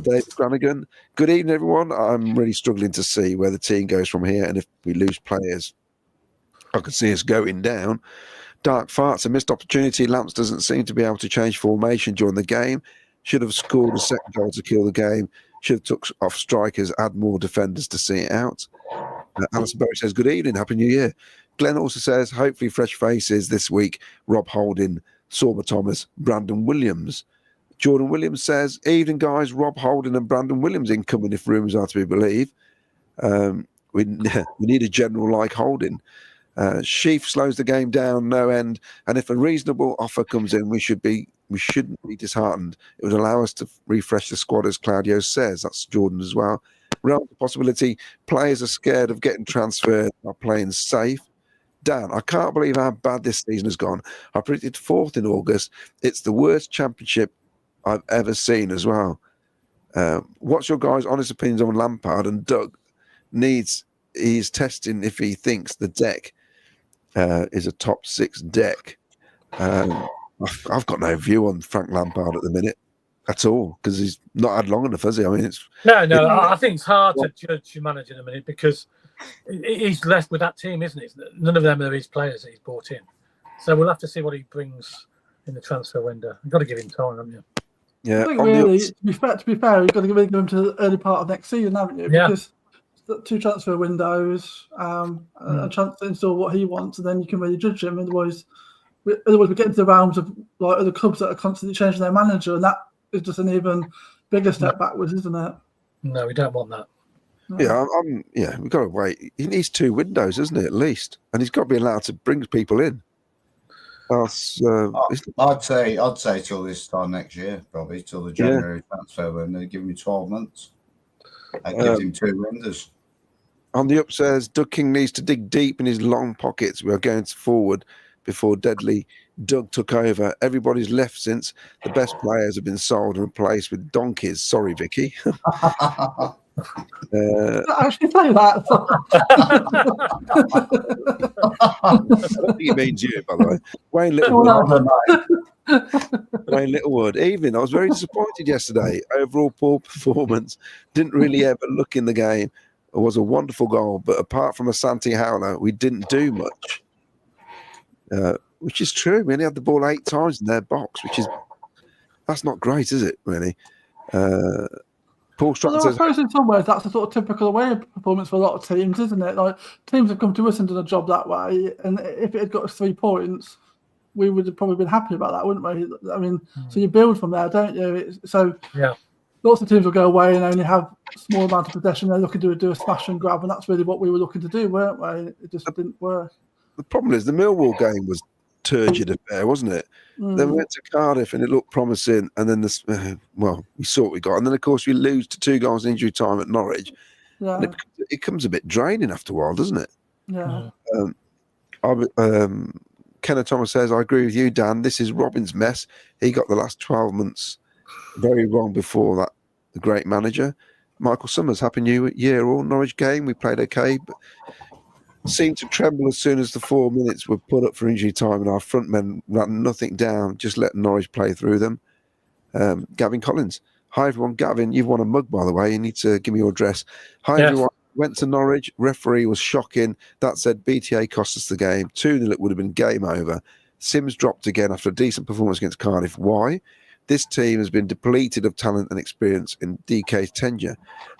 David Granigan, good evening everyone. I'm really struggling to see where the team goes from here, and if we lose players, I could see us going down. Dark Farts, a missed opportunity. Lamps doesn't seem to be able to change formation during the game. Should have scored a second goal to kill the game. Should have took off strikers, add more defenders to see it out. Alison Berry says, good evening, Happy New Year. Glenn also says, hopefully fresh faces this week. Rob Holding, Sorba Thomas, Brandon Williams. Jordan Williams says, evening guys, Rob Holding and Brandon Williams incoming if rumours are to be believed. We need a general like Holding. Sheaf slows the game down no end, and if a reasonable offer comes in, we shouldn't be disheartened. It would allow us to refresh the squad, as Claudio says. That's Jordan as well. Realm the possibility players are scared of getting transferred, are playing safe. Dan, I can't believe how bad this season has gone. I predicted 4th in August. It's the worst championship I've ever seen as well. What's your guys' honest opinions on Lampard? And Doug he's testing if he thinks the deck is a top 6 deck. I've got no view on Frank Lampard at the minute at all, because he's not had long enough, has he? I mean, I think it's hard to judge your manager in a minute because he's left with that team, isn't it? None of them are his players that he's brought in. So we'll have to see what he brings in the transfer window. You've got to give him time, haven't you? Yeah. I think really, to be fair, you've got to give him to the early part of next season, haven't you? Because 2 transfer windows, a chance to install what he wants, and then you can really judge him. Otherwise we get into the realms of like other clubs that are constantly changing their manager, and that is just an even bigger step backwards, isn't it? No, we don't want that. No. Yeah, we've got to wait. He needs 2 windows, isn't it, at least? And he's got to be allowed to bring people in. I'd say till this time next year, probably till the January transfer window. Give me 12 months. That gives him 2 windows. On the up says, Doug King needs to dig deep in his long pockets. We are going forward before deadly Doug took over. Everybody's left since. The best players have been sold and replaced with donkeys. Sorry, Vicky. Actually say that. I don't think he means you, by the way. Wayne Littlewood. Evening. I was very disappointed yesterday. Overall poor performance. Didn't really ever look in the game. It was a wonderful goal, but apart from Asante Howler, we didn't do much. Which is true. We only had the ball 8 times in their box, that's not great, is it, really? Paul Stratton says, I suppose in some ways that's a sort of typical away performance for a lot of teams, isn't it? Like teams have come to us and done a job that way, and if it had got us 3 points, we would have probably been happy about that, wouldn't we? I mean, so you build from there, don't you? Lots of teams will go away and only have a small amount of possession. They're looking to do a smash and grab, and that's really what we were looking to do, weren't we? It just didn't work. The problem is the Millwall game was turgid affair, wasn't it? Then we went to Cardiff and it looked promising, and then we saw what we got, and then of course we lose to 2 goals in injury time at Norwich. And it becomes a bit draining after a while, doesn't it? Yeah. Kenneth Thomas says, I agree with you, Dan. This is Robin's mess. He got the last 12 months very wrong before that. The great manager. Michael Summers, Happy New Year all. Norwich game, we played okay, but seemed to tremble as soon as the 4 minutes were put up for injury time and our front men ran nothing down, just let Norwich play through them. Gavin Collins. Hi, everyone. Gavin, you've won a mug, by the way. You need to give me your address. Hi, everyone. Went to Norwich. Referee was shocking. That said, BTA cost us the game. 2-0, it would have been game over. Sims dropped again after a decent performance against Cardiff. Why? This team has been depleted of talent and experience in DK's tenure.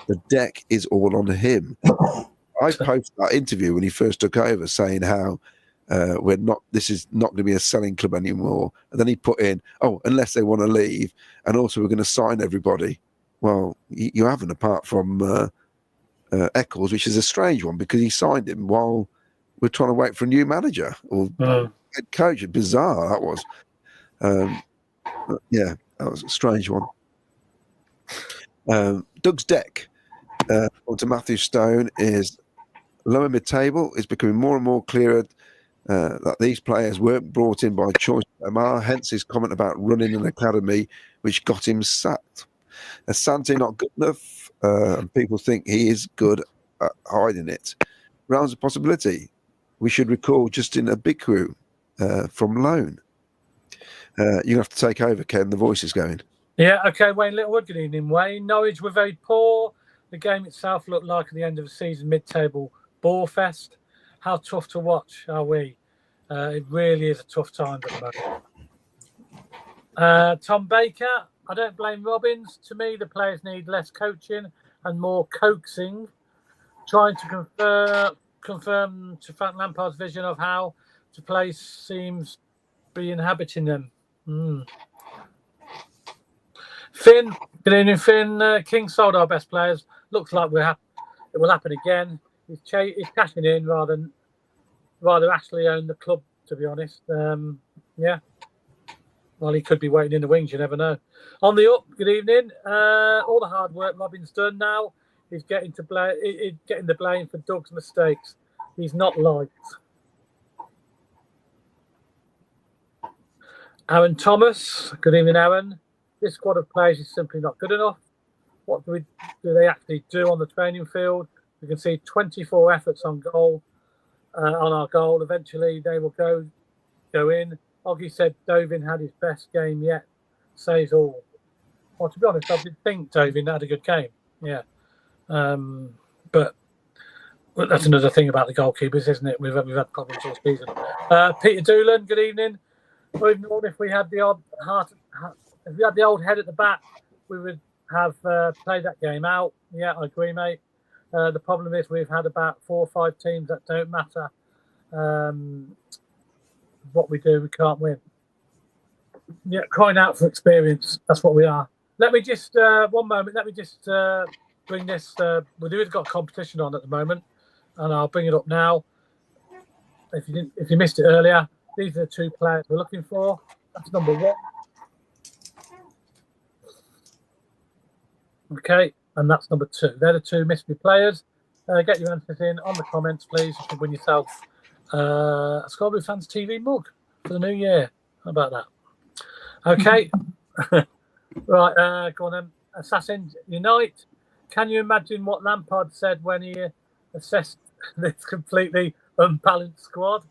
The deck is all on him. I posted that interview when he first took over saying how this is not going to be a selling club anymore. And then he put in, unless they want to leave. And also we're going to sign everybody. Well, you haven't, apart from Eccles, which is a strange one because he signed him while we're trying to wait for a new manager or head coach. Bizarre, that was. Yeah, that was a strange one. Doug's deck onto Matthew Stone is lower mid-table. It's becoming more and more clearer that these players weren't brought in by choice of Amar, hence his comment about running an academy which got him sacked. Asante not good enough, and people think he is good at hiding it. Rounds of possibility. We should recall Justin Abiku from loan. You have to take over, Ken. The voice is going. Yeah, okay, Wayne Littlewood. Good evening, Wayne. Norwich were very poor. The game itself looked like at the end of the season mid-table bore fest. How tough to watch are we? It really is a tough time at the moment. Tom Baker, I don't blame Robbins. To me, the players need less coaching and more coaxing. Trying to confirm to Frank Lampard's vision of how to play seems to be inhabiting them. Finn, good evening, Finn. King sold our best players. Looks like it will happen again. He's cashing in rather actually own the club, to be honest. Yeah. Well, he could be waiting in the wings. You never know. On the up, good evening. All the hard work Robin's done now. He's getting the blame for Doug's mistakes. He's not liked. Aaron Thomas, good evening, Aaron. This squad of players is simply not good enough. What do they actually do on the training field? We can see 24 efforts on our goal. Eventually, they will go in. Oggy said Dovin had his best game yet. Says all. Well, to be honest, I did think Dovin had a good game. Yeah. But that's another thing about the goalkeepers, isn't it? We've had problems all season. Peter Doolan, good evening. If we had the old head at the back, we would have played that game out. Yeah, I agree, mate. The problem is we've had about 4 or 5 teams that don't matter what we do, we can't win. Yeah, crying out for experience. That's what we are. Let me just one moment. Let me just bring this. We've got competition on at the moment, and I'll bring it up now. If you missed it earlier, these are the 2 players we're looking for. That's number 1. Okay, and that's number 2. They're the 2 mystery players. Get your answers in on the comments, please. You can win yourself a Scarborough Fans TV mug for the new year. How about that? Okay. Right, go on then. Assassin Unite. Can you imagine what Lampard said when he assessed this completely unbalanced squad?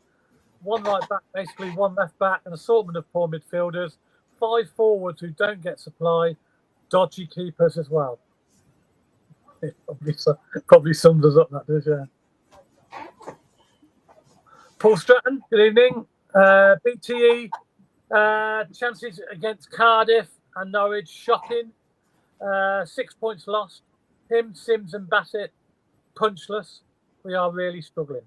1 right back, basically 1 left back, an assortment of poor midfielders, 5 forwards who don't get supply, dodgy keepers as well. It probably sums us up, that does, yeah. Paul Stratton, good evening. BTE, chances against Cardiff and Norwich, shocking. 6 points lost. Him, Sims and Bassett, punchless. We are really struggling.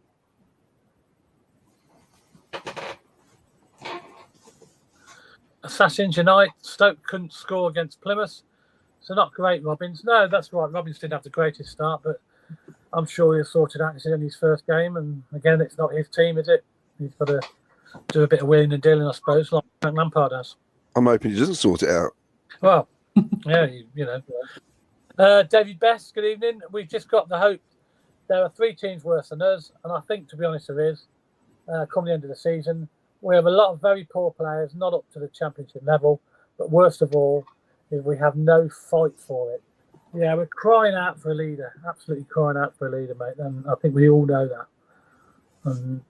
Assassins Unite, Stoke couldn't score against Plymouth. So not great, Robbins. No, that's right. Robbins didn't have the greatest start, but I'm sure he'll sort it out. This is only his first game. And again, it's not his team, is it? He's got to do a bit of wheeling and dealing, I suppose, like Lampard has. I'm hoping he doesn't sort it out. Well, yeah, you know. David Best, good evening. We've just got the hope there are 3 teams worse than us, and I think, to be honest, there is. Come the end of the season, we have a lot of very poor players, not up to the championship level, but worst of all is we have no fight for it. Yeah, we're crying out for a leader, absolutely crying out for a leader, mate, and I think we all know that. And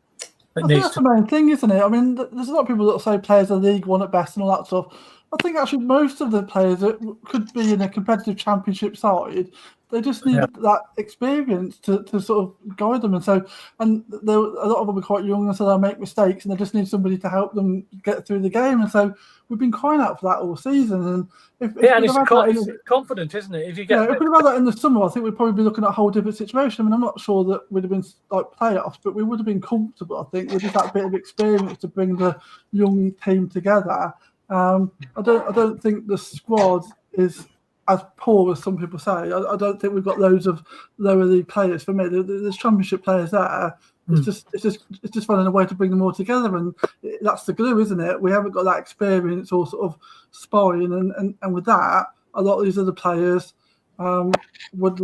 I think that's the main thing, isn't it? I mean, there's a lot of people that say players are League One at best and all that stuff. I think actually most of the players that could be in a competitive championship side, they just need that experience to sort of guide them. And so, a lot of them are quite young, and so they'll make mistakes, and they just need somebody to help them get through the game. And so we've been crying out for that all season. And and it's confident, isn't it? If you get if we'd have had that in the summer, I think we'd probably be looking at a whole different situation. I mean, I'm not sure that we'd have been like playoffs, but we would have been comfortable, I think, with just that bit of experience to bring the young team together. I don't think the squad is as poor as some people say. I don't think we've got loads of lower league players. For me, there's championship players there. It's just finding a way to bring them all together, and that's the glue, isn't it? We haven't got that experience or sort of sparring, and with that, a lot of these other players would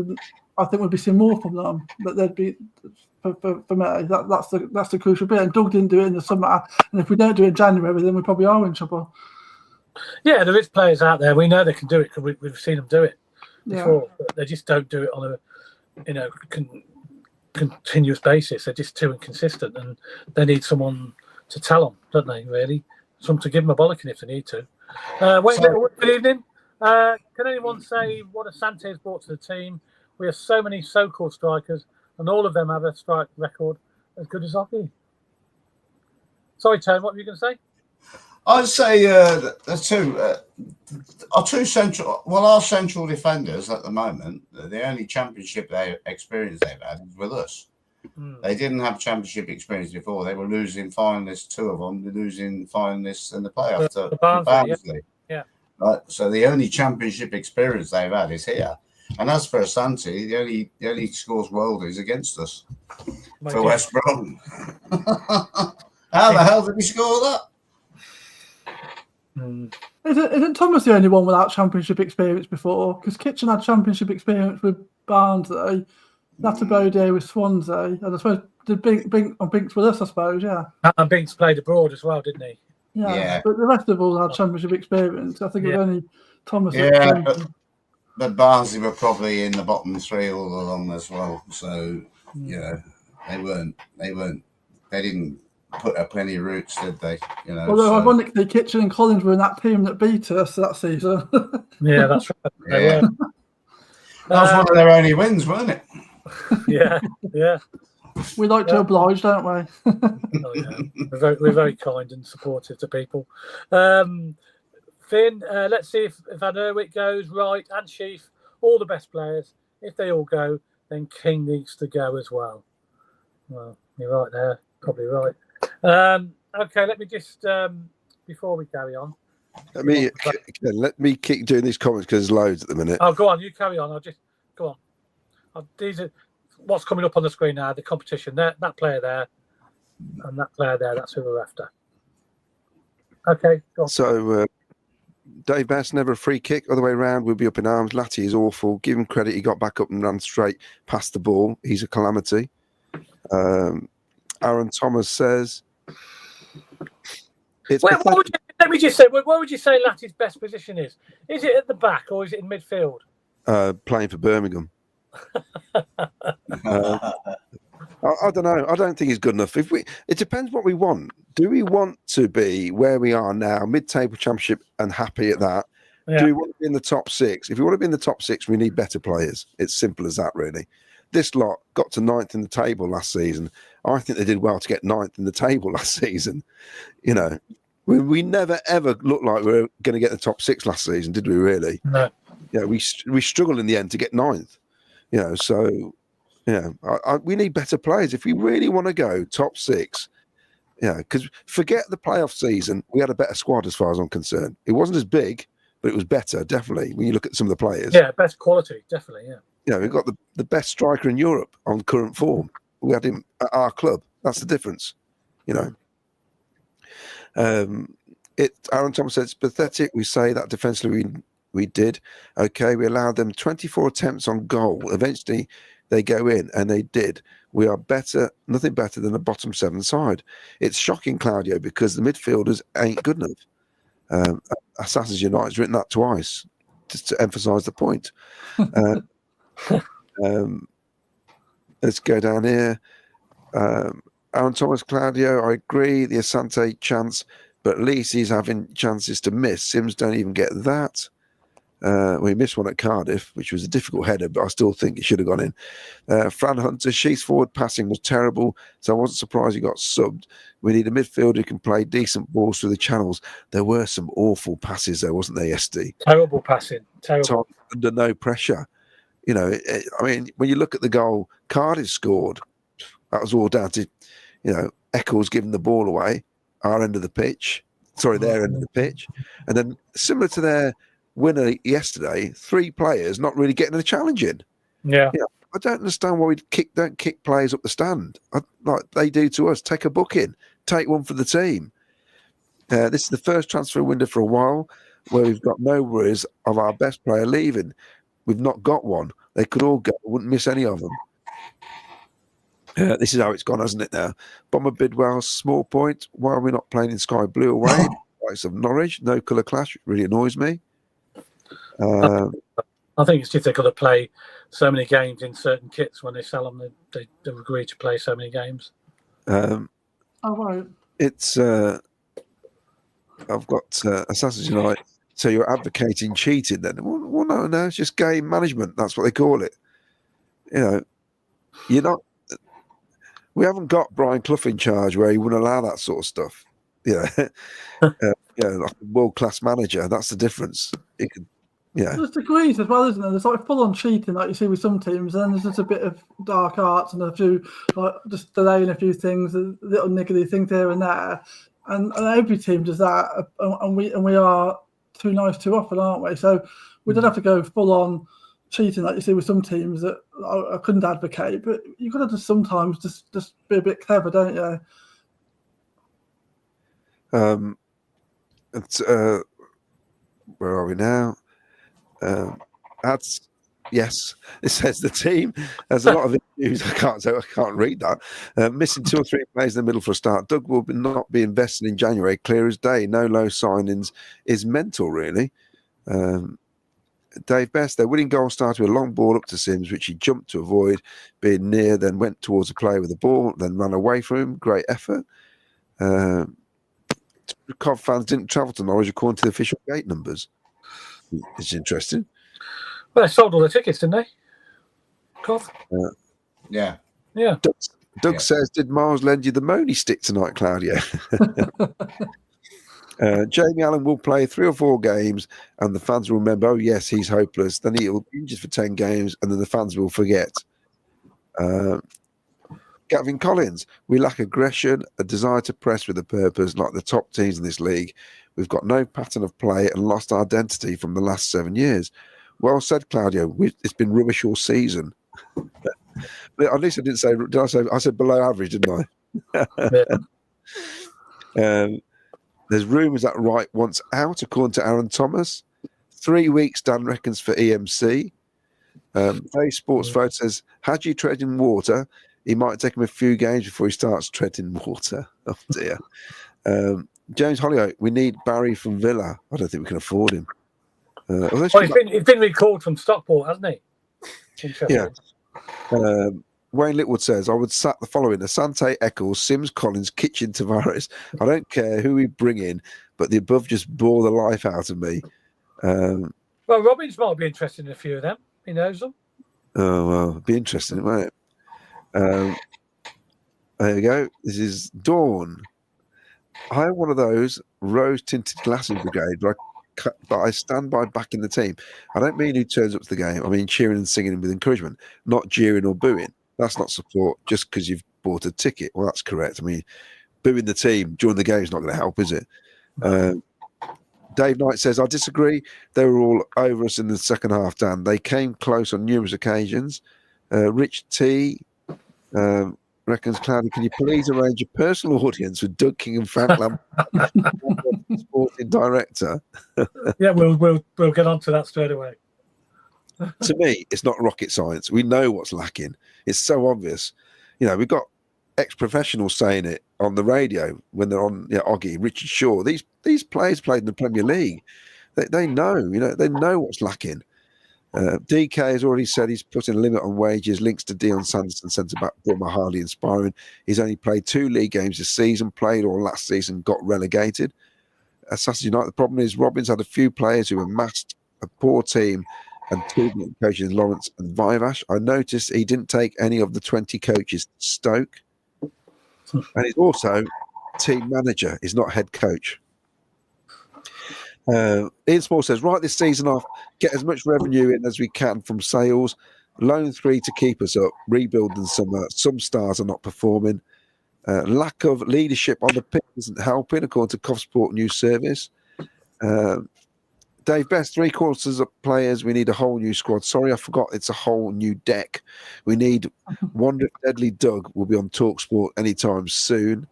be seeing more from them. But they'd be. For me, that's the crucial bit. And Doug didn't do it in the summer, and if we don't do it in January, then we probably are in trouble. Yeah, there is players out there. We know they can do it because we've seen them do it before. But they just don't do it on a continuous basis. They're just too inconsistent, and they need someone to tell them, don't they? Really, someone to give them a bollocking if they need to. Good evening. Can anyone say what Asante has brought to the team? We have so many so-called strikers, and all of them have a strike record as good as Hockey. Sorry, Tone, what were you going to say? I'd say our central defenders at the moment, the only championship experience they've had is with us. They didn't have championship experience before. They were losing finalists, 2 of them, losing finalists in the playoffs to Barnsley. Yeah. Right. So the only championship experience they've had is here. And as for Asante, the only scores worldies against us for West Brom. How the hell did he score that? Isn't Thomas the only one without championship experience before? Because Kitchen had championship experience with Barnsley, Latabode with Swansea, and I suppose did Binks with us, I suppose, yeah. And Binks played abroad as well, didn't he? Yeah. But the rest of all had championship experience. I think it was only Thomas. Yeah, but Barnsley were probably in the bottom 3 all along as well. So they didn't put up any roots, did they? Although ironically, Kitchen and Collins were in that team that beat us that season. Yeah, that's right. Yeah. That was one of their only wins, wasn't it? Yeah. We like to oblige, don't we? Oh, yeah. We're very kind and supportive to people. Finn, let's see if Van Erwijk goes, Wright and Sheaf, all the best players. If they all go, then King needs to go as well. Well, you're right there. Probably right. Okay, let me just before we carry on. Let me keep doing these comments because there's loads at the minute. Oh, go on, you carry on. I'll just go on. These are what's coming up on the screen now. The competition. That player there, and that player there. That's who we're after. Okay, go on. So, Dave Bass never a free kick. Other way around, we'll be up in arms. Latty is awful. Give him credit. He got back up and ran straight past the ball. He's a calamity. Aaron Thomas says, let me just say, what would you say Latty's best position is? Is it at the back or is it in midfield? Playing for Birmingham. I don't know. I don't think he's good enough. It depends what we want. Do we want to be where we are now, mid-table championship, and happy at that? Yeah. Do we want to be in the top 6? If we want to be in the top 6, we need better players. It's simple as that, really. This lot got to 9th in the table last season. I think they did well to get 9th in the table last season. We never ever looked like we were going to get the top 6 last season, did we? Really? No. Yeah, we struggled in the end to get 9th. We need better players if we really want to go top 6. Yeah, because forget the playoff season, we had a better squad as far as I'm concerned. It wasn't as big, but it was better, definitely. When you look at some of the players, best quality, definitely. We've got the best striker in Europe on current form. We had him at our club. That's the difference, Aaron Thomas said it's pathetic. We say that defensively we did. Okay, we allowed them 24 attempts on goal. Eventually, they go in, and they did. We are better, nothing better than a bottom 7 side. It's shocking, Claudio, because the midfielders ain't good enough. Assassins United's written that twice just to emphasise the point. Let's go down here. Aaron Thomas, Claudio, I agree. The Asante chance, but at least he's having chances to miss. Sims don't even get that. We missed one at Cardiff, which was a difficult header, but I still think it should have gone in. Fran Hunter, Sheath's forward passing was terrible, so I wasn't surprised he got subbed. We need a midfielder who can play decent balls through the channels. There were some awful passes there, wasn't there, SD? Terrible passing. Terrible. Under no pressure. You know, I mean, when you look at the goal Cardiff scored, that was all down to, you know, Eccles giving the ball away, our end of the pitch. Sorry, their end of the pitch. And then similar to their winner yesterday, 3 players not really getting a challenge in. Yeah. You know, I don't understand why we don't kick players up the stand like they do to us. Take a booking, take one for the team. This is the first transfer window for a while where we've got no worries of our best player leaving. We've not got one. They could all go. Wouldn't miss any of them. This is how it's gone, hasn't it now? Bomber Bidwell, small point. Why are we not playing in sky blue away? Likes of Norwich, no colour clash. It really annoys me. I think it's just they've got to play so many games in certain kits when they sell them. They agree to play so many games. Right. It's I've got Assassins Unite. So you're advocating cheating then? Well, no, it's just game management. That's what they call it. You know, you're not. We haven't got Brian Clough in charge where he wouldn't allow that sort of stuff. Yeah, like a world-class manager. That's the difference. It could, yeah. There's degrees as well, isn't there? There's like full-on cheating, like you see with some teams, and then there's just a bit of dark arts and a few, like just delaying a few things, little niggly things here and there, and every team does that, and we are too nice too often, aren't we? So we don't have to go full-on cheating like you see with some teams that I couldn't advocate, but you've got to just sometimes just be a bit clever, don't you? It's where are we now? That's yes. It says the team has a lot of issues. I can't read that. Missing 2 or 3 players in the middle for a start. Doug will not be invested in January. Clear as day. No low signings is mental, really. Dave Best, their winning goal started with a long ball up to Sims, which he jumped to avoid being near, then went towards the player with the ball, then ran away from him. Great effort. Cov fans didn't travel to Norwich according to the official gate numbers. It's interesting. Well, they sold all the tickets, didn't they? Cov? Yeah. Doug says, did Miles lend you the Money stick tonight, Claudio? Jamie Allen will play 3 or 4 games and the fans will remember, oh, yes, he's hopeless. Then he'll be injured for 10 games and then the fans will forget. Gavin Collins, we lack aggression, a desire to press with a purpose like the top teams in this league. We've got no pattern of play and lost our identity from the last 7 years. Well said, Claudio. It's been rubbish all season. But at least I didn't say, I said below average, didn't I? There's rumours that Wright wants out, according to Aaron Thomas. 3 weeks, Dan reckons, for EMC. Face Sports Photo says, had you tread in water, he might take him a few games before he starts treading water. Oh, dear. James Hollyoak, we need Barry from Villa. I don't think we can afford him. He's been recalled from Stockport, hasn't he? Yeah. Wayne Litwood says, I would sack the following: Asante, Eccles, Sims, Collins, Kitchen, Tavares. I don't care who we bring in, but the above just bore the life out of me. Well, Robbins might be interested in a few of them. He knows them. Oh, well, it'd be interesting, won't it? There you go. This is Dawn. I am one of those rose-tinted glasses brigade, but I stand by backing the team. I don't mean who turns up to the game. I mean cheering and singing with encouragement, not jeering or booing. That's not support just because you've bought a ticket. Well, that's correct. I mean, booing the team during the game is not going to help, is it? Dave Knight says, I disagree. They were all over us in the second half, Dan. They came close on numerous occasions. Rich T reckons, Cloudy, can you please arrange a personal audience with Doug King and Frank Lamb, sporting director? Yeah, we'll get on to that straight away. To me, it's not rocket science. We know what's lacking. It's so obvious. We've got ex-professionals saying it on the radio when they're on Oggy, Richard Shaw. These players played in the Premier League. They know, they know what's lacking. DK has already said he's putting a limit on wages. Links to Dion Sanderson, centre-back, Bruma hardly inspiring. He's only played 2 league games this season, played all last season, got relegated. Saturday United, the problem is Robins had a few players who amassed a poor team and 2 coaches, Lawrence and Vivash. I noticed he didn't take any of the 20 coaches to Stoke. And he's also team manager. He's not head coach. Ian Small says, right this season off, get as much revenue in as we can from sales, loan 3 to keep us up, rebuild in summer. Some stars are not performing. Lack of leadership on the pitch isn't helping, according to Covsport News Service. Dave Best, 3/4 of players. We need a whole new squad. Sorry, I forgot it's a whole new deck. We need Wonder Deadly Doug will be on TalkSport anytime soon.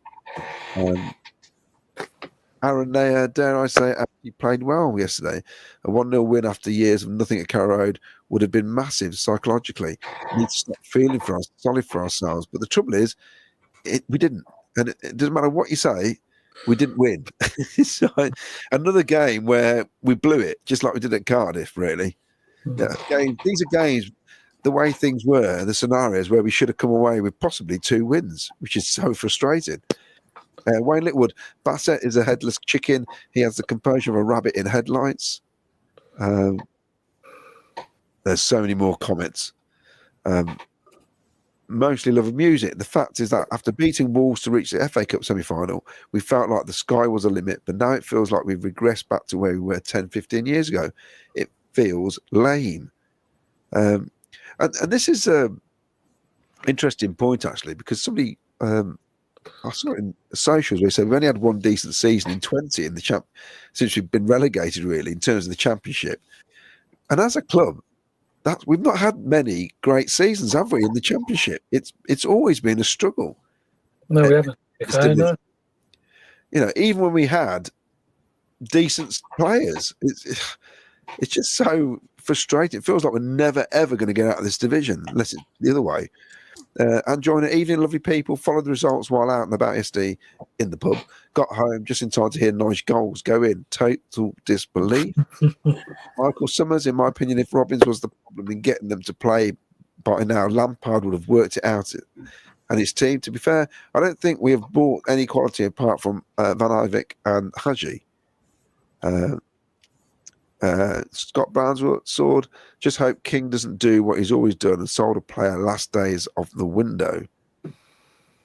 Aaron Nair, dare I say, actually played well yesterday. A 1-0 win after years of nothing at Carrow Road would have been massive psychologically. We need to stop feeling sorry for ourselves. But the trouble is, we didn't. And it doesn't matter what you say, we didn't win. So, another game where we blew it, just like we did at Cardiff, really. These are games, the way things were, the scenarios where we should have come away with possibly 2 wins, which is so frustrating. Wayne Litwood, Bassett is a headless chicken. He has the composure of a rabbit in headlights. There's so many more comments. Mostly love of music. The fact is that after beating Wolves to reach the FA Cup semi-final, we felt like the sky was a limit, but now it feels like we've regressed back to where we were 10, 15 years ago. It feels lame. And this is an interesting point, actually, because somebody... I saw it in socials where they said we've only had 1 decent season in 20 in the since we've been relegated, really, in terms of the Championship. And as a club, we've not had many great seasons, have we, in the Championship? It's always been a struggle. No, we haven't. Even when we had decent players, it's just so frustrating. It feels like we're never, ever going to get out of this division, unless it's the other way. And join an evening, lovely people. Followed the results while out and about yesterday in the pub. Got home just in time to hear Norwich goals go in. Total disbelief. Michael Summers, in my opinion, if Robins was the problem in getting them to play by now, Lampard would have worked it out. And his team, to be fair, I don't think we have bought any quality apart from Van Ivik and Haji. Scott Brown's sword. Just hope King doesn't do what he's always done and sold a player last days of the window.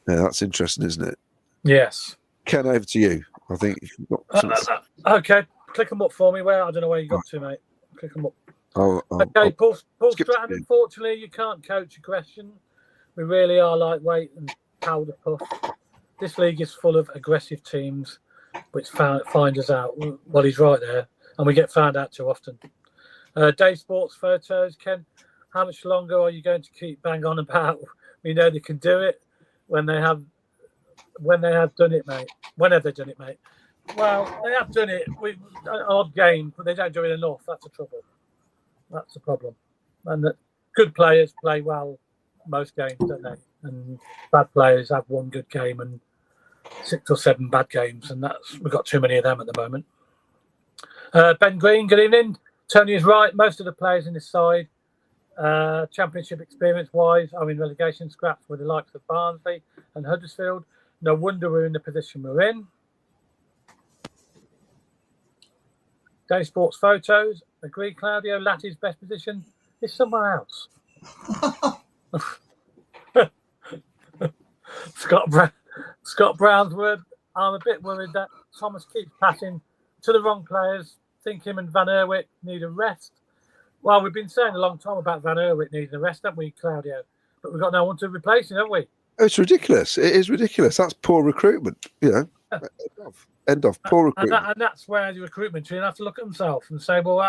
That's interesting, isn't it? Yes. Ken, over to you. I think you've got okay, click them up for me. I don't know where you got to, mate. Click them up. Paul Stratton, unfortunately, you can't coach aggression. We really are lightweight and powder puff. This league is full of aggressive teams which find us out. Well, he's right there. And we get found out too often. Dave Sports Photos, Ken, how much longer are you going to keep bang on about? We know they can do it when they have done it, mate. When have they done it, mate? Well, they have done it. An odd game, but they don't do it enough. That's the trouble. That's the problem. And the good players play well most games, don't they? And bad players have 1 good game and 6 or 7 bad games, and we've got too many of them at the moment. Ben Green, good evening. Tony is right. Most of the players in this side, Championship experience-wise, are in relegation scraps with the likes of Barnsley and Huddersfield. No wonder we're in the position we're in. Day Sports Photos, agree, Claudio. Latty's best position is somewhere else. Scott Brown's word. I'm a bit worried that Thomas keeps passing to the wrong players. Think him and Van Erwijk need a rest. Well, we've been saying a long time about Van Erwijk needing a rest, haven't we, Claudio? But we've got no one to replace him, haven't we? It's ridiculous. It is ridiculous. That's poor recruitment. End of poor recruitment. And that's where the recruitment team have to look at themselves and say, well,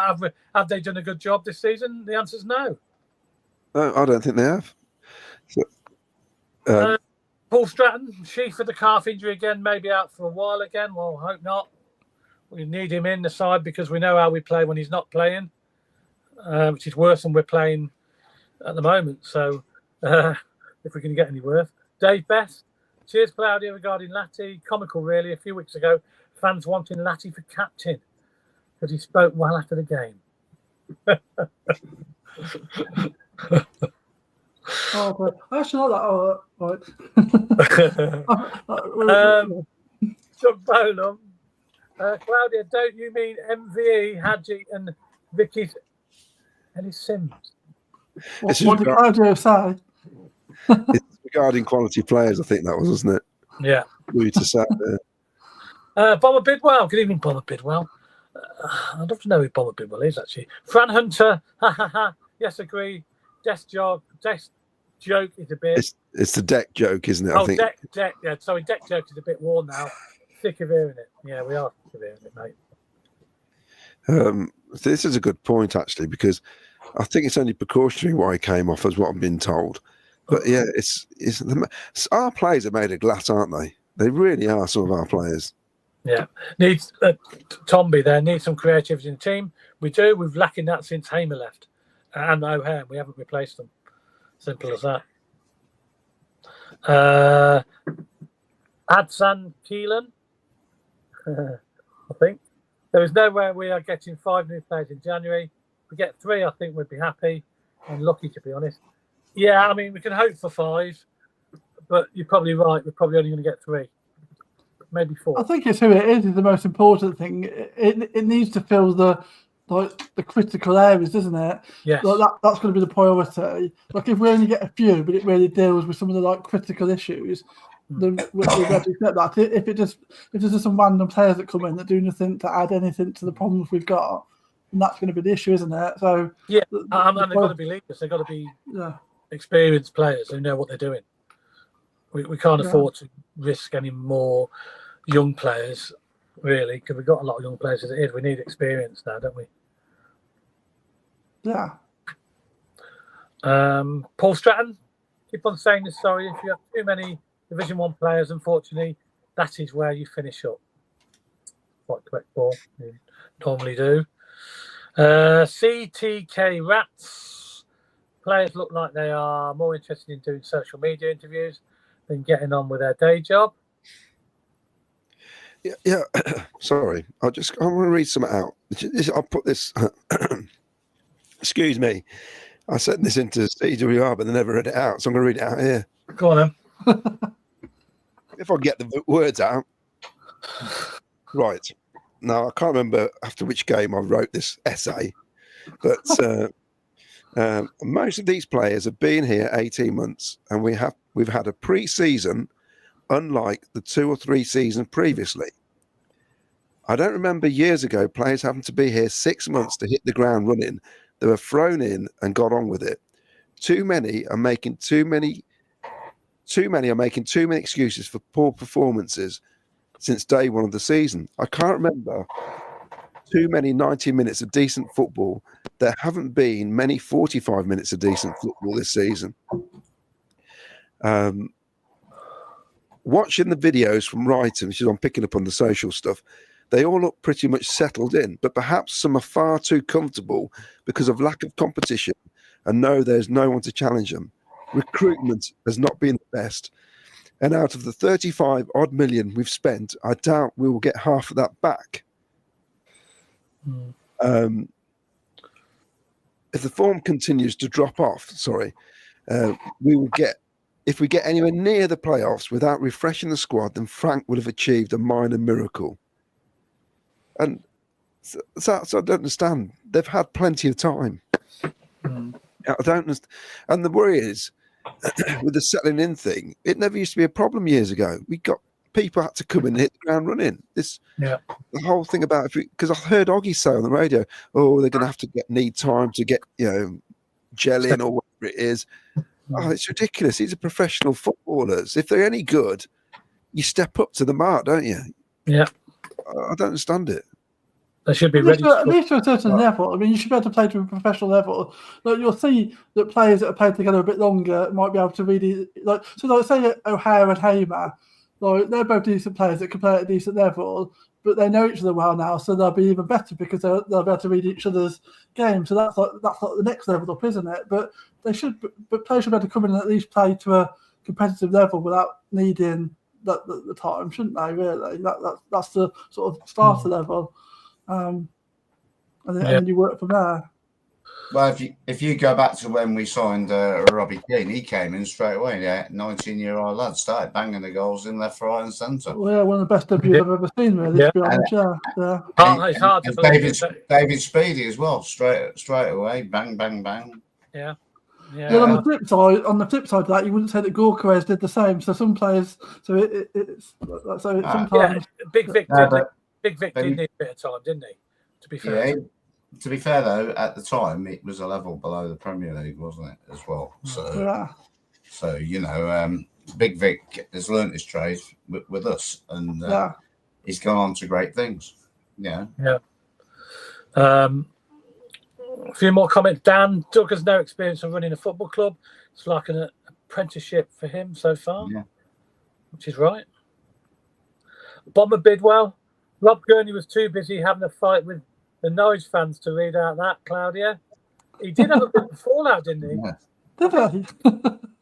have they done a good job this season? The answer is no. No, I don't think they have. So, Paul Stratton, Sheaf for the calf injury again, maybe out for a while again. Well, I hope not. We need him in the side because we know how we play when he's not playing. which is worse than we're playing at the moment. So if we can get any worse. Dave Best, cheers, Claudia, regarding Latty. Comical, really. A few weeks ago, fans wanting Latty for captain because he spoke well after the game. Oh, I actually like that. Right. John Bolam, Claudia, don't you mean MVE, Hadji, and Vicky's Ellis Sims? What did Claudia say? It's regarding quality players, I think that was, wasn't it? Yeah. To say there. Bomber Bidwell. Good evening, Bomber Bidwell. I'd love to know who Bomber Bidwell is, actually. Fran Hunter. Ha ha ha. Yes, agree. Desk joke is a bit. It's the deck joke, isn't it? Oh, I think. deck. Yeah, sorry, deck joke is a bit worn now. Sick of hearing it. Yeah, we are sick of hearing it, mate. This is a good point, actually, because I think it's only precautionary why he came off, as what I'm being told. But yeah, it's our players are made of glass, aren't they? They really are. Some of our players. Yeah, needs Tomby there. Needs some creativity in the team. We do. We've lacking that since Hamer left, and O'Hare. We haven't replaced them. Simple as that. Adsan Keelan. I think there is nowhere we are getting 5 new players in January. If we get 3, I think we'd be happy and lucky, to be honest. Yeah, I mean, we can hope for 5, but you're probably right. We're probably only going to get 3, maybe 4. I think it's who it is the most important thing. It needs to fill the critical areas, doesn't it? Yes. That's going to be the priority. Like if we only get a few, but it really deals with some of the critical issues, then we'll get that. If there's just some random players that come in that do nothing to add anything to the problems we've got, then that's going to be the issue, isn't it? So yeah, and they've got to be leaders. They've got to be experienced players who know what they're doing. We can't afford to risk any more young players, really, because we've got a lot of young players as it is. We need experience now, don't we? Yeah. Paul Stratton, keep on saying this. Sorry, if you have too many Division 1 players, unfortunately, that is where you finish up. Quite correct, Paul. You normally do. CTK Rats. Players look like they are more interested in doing social media interviews than getting on with their day job. Yeah. Sorry, I want to read some out. I'll put this. Excuse me. I sent this into CWR, but they never read it out, so I'm going to read it out here. Go on, then. If I get the words out. Right. Now, I can't remember after which game I wrote this essay, but most of these players have been here 18 months, and we've had a pre-season unlike the 2 or 3 seasons previously. I don't remember years ago players having to be here 6 months to hit the ground running. They were thrown in and got on with it. Too many are making too many excuses for poor performances since day one of the season. I can't remember too many 90 minutes of decent football. There haven't been many 45 minutes of decent football this season. Watching the videos from Wrighton, which is on picking up on the social stuff, they all look pretty much settled in, but perhaps some are far too comfortable because of lack of competition and know there's no one to challenge them. Recruitment has not been the best. And out of the 35 odd million we've spent, I doubt we will get half of that back. If the form continues to drop off, we will get, if we get anywhere near the playoffs without refreshing the squad, then Frank would have achieved a minor miracle. And so I don't understand. They've had plenty of time. I don't understand. And the worry is, with the settling in thing, it never used to be a problem years ago. We got people had to come in and hit the ground running. The whole thing about, because I heard Oggy say on the radio, oh, they're going to have to need time to get, gel in or whatever it is. Oh, it's ridiculous. These are professional footballers. If they're any good, you step up to the mark, don't you? Yeah. I don't understand it. They should be ready. At least to a certain level. I mean, you should be able to play to a professional level. Like you'll see that players that have played together a bit longer might be able to really say O'Hare and Hamer. like they're both decent players that can play at a decent level, but they know each other well now, so they'll be even better because they'll be able to read each other's game. So that's like the next level up, isn't it? But players should be able to come in and at least play to a competitive level without needing the time, shouldn't they? Really, that's the sort of starter level, and then you work from there. Well, if you go back to when we signed Robbie Keane, he came in straight away. Yeah, 19-year-old lad started banging the goals in left, right, and centre. Well, yeah, one of the best debuts I've ever seen, really. To be honest, It's hard to believe. David Speedy as well, straight away, bang, bang, bang. Yeah. Yeah. On the flip side of that, you wouldn't say that Gorkarez did the same. So some players, sometimes. Big Vic did need a bit of time, didn't he? To be fair. Yeah. To be fair, though, at the time, it was a level below the Premier League, wasn't it, as well? So you know, Big Vic has learnt his trade with us, and he's gone on to great things. Yeah. A few more comments. Dan, Doug has no experience of running a football club. It's like an apprenticeship for him so far, which is right. Bomber Bidwell, Rob Gurney was too busy having a fight with the Norwich fans to read out that, Claudia. He did have a bit of fallout, didn't he? Yeah. Did he? I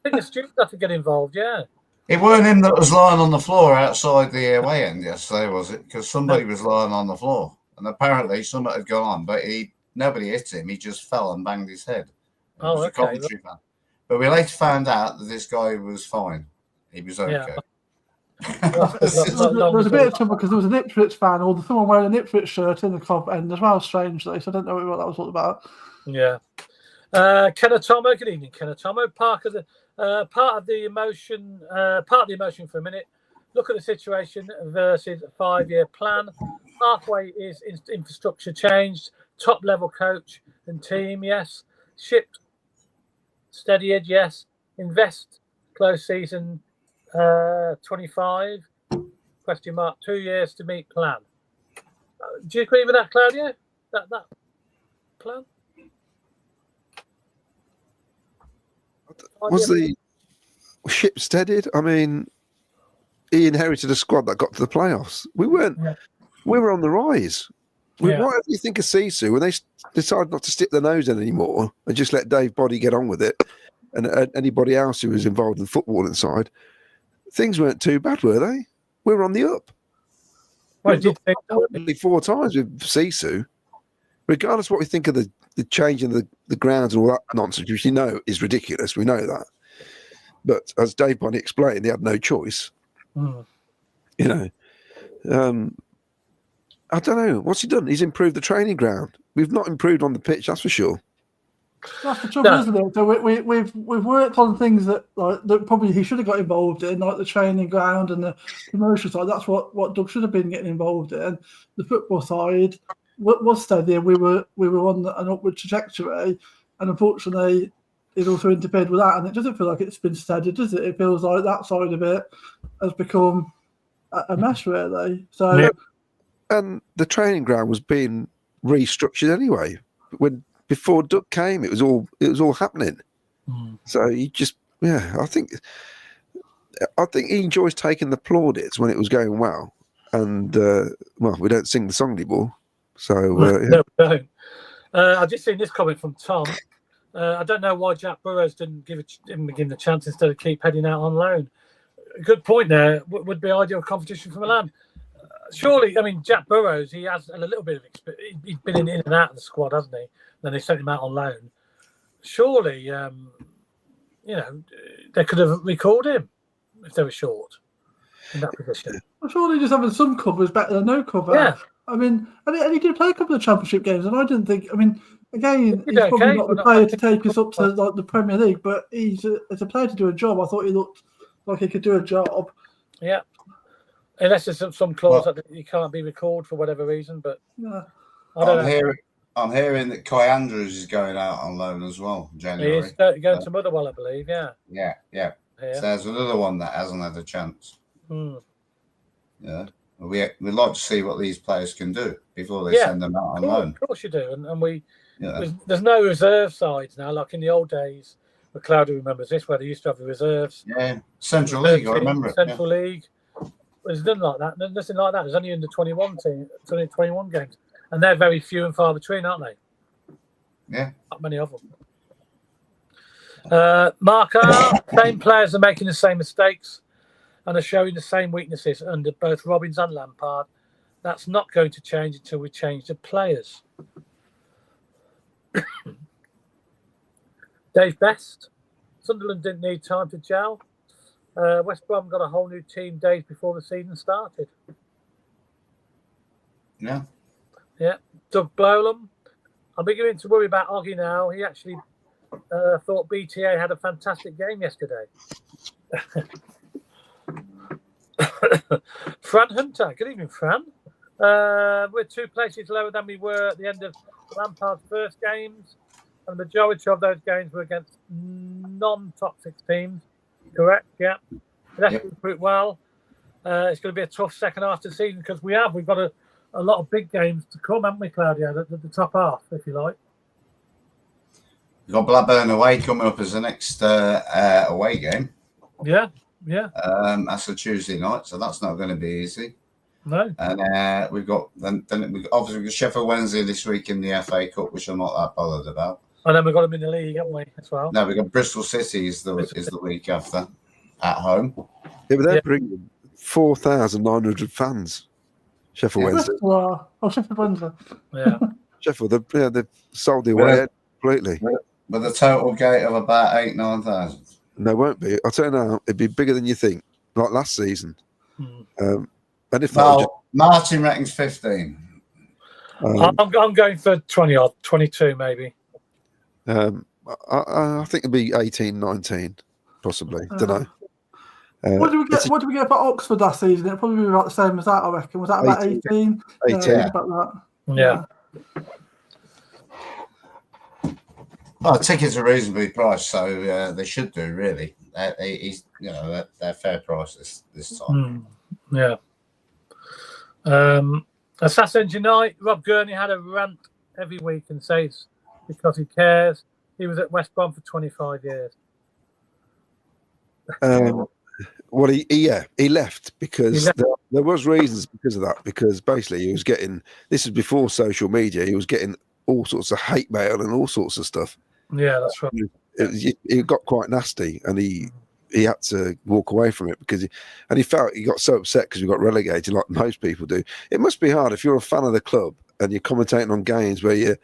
think the students had to get involved, yeah. It weren't him that was lying on the floor outside the away end yesterday, was it? Because somebody was lying on the floor. And apparently something had gone on, but nobody hit him. He just fell and banged his head. It was a commentary fan. But we later found out that this guy was fine. He was okay. Yeah. There was a bit of trouble because there was an Ipswich fan or someone wearing an Ipswich shirt in the club end as well, strangely. So I don't know what that was all about. Yeah. Kenatomo, good evening, Kenatomo. Part of the emotion for a minute. Look at the situation versus a 5-year plan. Halfway is infrastructure changed. Top level coach and team, yes. Shipped, steady edge, yes. Invest, close season. 25 question mark 2 years to meet plan. Do you agree with that, Claudia? That plan? Was the ship steadied? I mean, he inherited a squad that got to the playoffs. We weren't. Yeah. We were on the rise. Whatever you think of Sisu, when they decided not to stick their nose in anymore and just let Dave Boddy get on with it, and anybody else who was involved in football inside, things weren't too bad, were they? We were on the up. Well, only 4 times with Sisu. Regardless of what we think of the change in the grounds and all that nonsense, which you know is ridiculous. We know that. But as Dave Boddy explained, they had no choice. You know. I don't know. What's he done? He's improved the training ground. We've not improved on the pitch, that's for sure. That's the trouble, isn't it? So we've worked on things that probably he should have got involved in, like the training ground and the commercial side. That's what Doug should have been getting involved in. The football side was steady. We were on an upward trajectory, and unfortunately, it also interfered with that. And it doesn't feel like it's been steady, does it? It feels like that side of it has become a mess, really. So, and the training ground was being restructured anyway. Before Doug came, it was all happening. So he just, I think he enjoys taking the plaudits when it was going well. And we don't sing the song anymore. So no, we don't. I've just seen this comment from Tom. I don't know why Jack Burrows didn't give him the chance instead of keep heading out on loan. A good point there. Would be ideal competition for Milan. Surely, I mean, Jack Burrows, he has a little bit of experience. He's been in and out of the squad, hasn't he? Then they sent him out on loan. Surely, they could have recalled him if they were short in that position. I'm surely just having some cover is better than no cover. Yeah. I mean, and he did play a couple of championship games, and I didn't think. I mean, again, he's probably not the player to take us up to like the Premier League, but as a player to do a job, I thought he looked like he could do a job. Yeah. Unless there's some clause that he can't be recalled for whatever reason, but I don't know. I'm hearing that Kai Andrews is going out on loan as well in January. He is going to Motherwell, I believe, Yeah. So there's another one that hasn't had a chance. Yeah. We'd like to see what these players can do before they send them out on loan. Of course you do. And there's no reserve sides now, like in the old days. McLeod remembers this, where they used to have the reserves. Yeah. Central League, I remember it. Central League. There's nothing like that. Nothing like that. There's only under 21 team, 21 games, and they're very few and far between, aren't they? Yeah, not many of them. Marker, same players are making the same mistakes and are showing the same weaknesses under both Robbins and Lampard. That's not going to change until we change the players. Dave Best, Sunderland didn't need time to gel. West Brom got a whole new team days before the season started. Yeah. Yeah. Doug Blowlam, I'm beginning to worry about Oggy now. He actually thought BTA had a fantastic game yesterday. Fran Hunter, good evening, Fran. We're 2 places lower than we were at the end of Lampard's first games, and the majority of those games were against non-top 6 teams. Correct? Yeah. Let's recruit well. It's going to be a tough second half of the season because we've got a lot of big games to come, haven't we, Claudio? The top half, if you like. We've got Blackburn away coming up as the next away game. Yeah. That's a Tuesday night, so that's not going to be easy. No. And we've got obviously we've got Sheffield Wednesday this week in the FA Cup, which I'm not that bothered about. And then we've got them in the league, haven't we, as well? No, we've got Bristol City is the week after at home. Yeah, but they're bringing 4,900 fans. Sheffield Wednesday. Sheffield Wednesday. Yeah. Sheffield, they've sold the away completely. With a total gate of about 8,000-9,000. No, won't be. I'll tell you now, it'd be bigger than you think, like last season. And if Martin reckons 15. I'm going for 20 odd, 22 maybe. I think it'd be 18, 19, possibly. Don't know. What did we get for Oxford last season? It'd probably be about the same as that, I reckon. Was that about 18? 18. About that. Yeah. Well, tickets are reasonably priced, so they should do really. They're fair prices this time. Yeah. Assassin's Unite. Rob Gurney had a rant every week and says because he cares. He was at West Brom for 25 years. Well, he left because there was reasons because of that. Because basically he was getting, this is before social media, he was getting all sorts of hate mail and all sorts of stuff. Yeah, that's right. It got quite nasty, and he had to walk away from it because he got so upset because we got relegated, like most people do. It must be hard if you're a fan of the club and you're commentating on games where you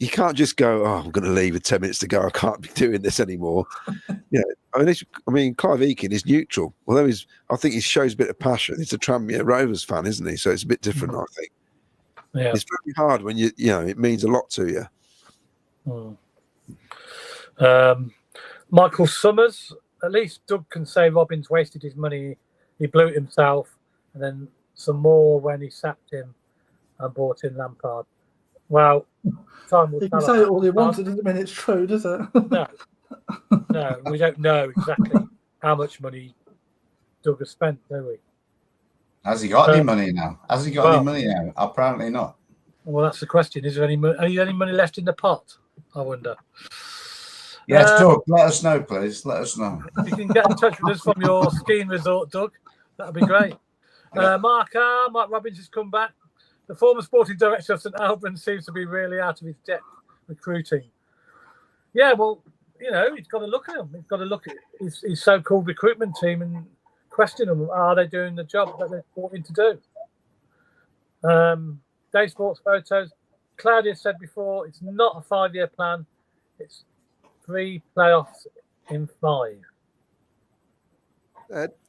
can't just go, "Oh, I'm going to leave with 10 minutes to go. I can't be doing this anymore." Yeah, I mean, Clive Eakin is neutral, although I think he shows a bit of passion. He's a Tranmere Rovers fan, isn't he? So it's a bit different, I think. Yeah, it's very hard when it means a lot to you. Michael Summers, at least Doug can say Robbins wasted his money. He blew it himself, and then some more when he sacked him and brought in Lampard. Well, time will tell. You can say it all he wants. It doesn't mean it's true, does it? No, we don't know exactly how much money Doug has spent, do we? Has he got any money now? Any money now? Apparently not. Well, that's the question. Is there any money left in the pot? I wonder. Yes, Doug, let us know, please. Let us know. If you can get in touch with us from your skiing resort, Doug, that'd be great. Mark Robbins has come back. The former sporting director of St Albans seems to be really out of his depth recruiting. Yeah, well, he's got to look at him. He's got to look at his so-called recruitment team and question them. Are they doing the job that they're brought in to do? Day Sports Photos. Claudia said before, it's not a 5-year plan. It's 3 playoffs in 5.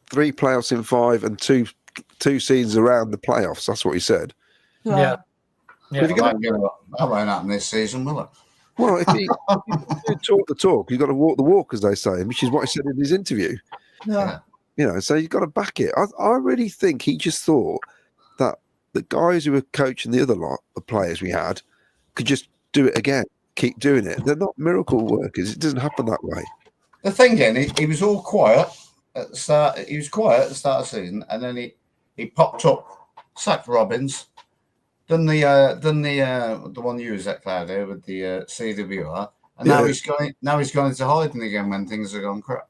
3 playoffs in 5 and two seasons around the playoffs. That's what he said. Yeah. That won't happen this season, will it? Well, if you talk the talk, you've got to walk the walk, as they say, which is what he said in his interview. Yeah. So you've got to back it. I really think he just thought that the guys who were coaching the other lot, the players we had, could just do it again, keep doing it. They're not miracle workers. It doesn't happen that way. The thing is, he was all quiet at the start. He was quiet at the start of the season, and then he popped up, sacked Robbins, done the one you was at, Claudio, with the CWR, and now he's going into hiding again when things have gone crap.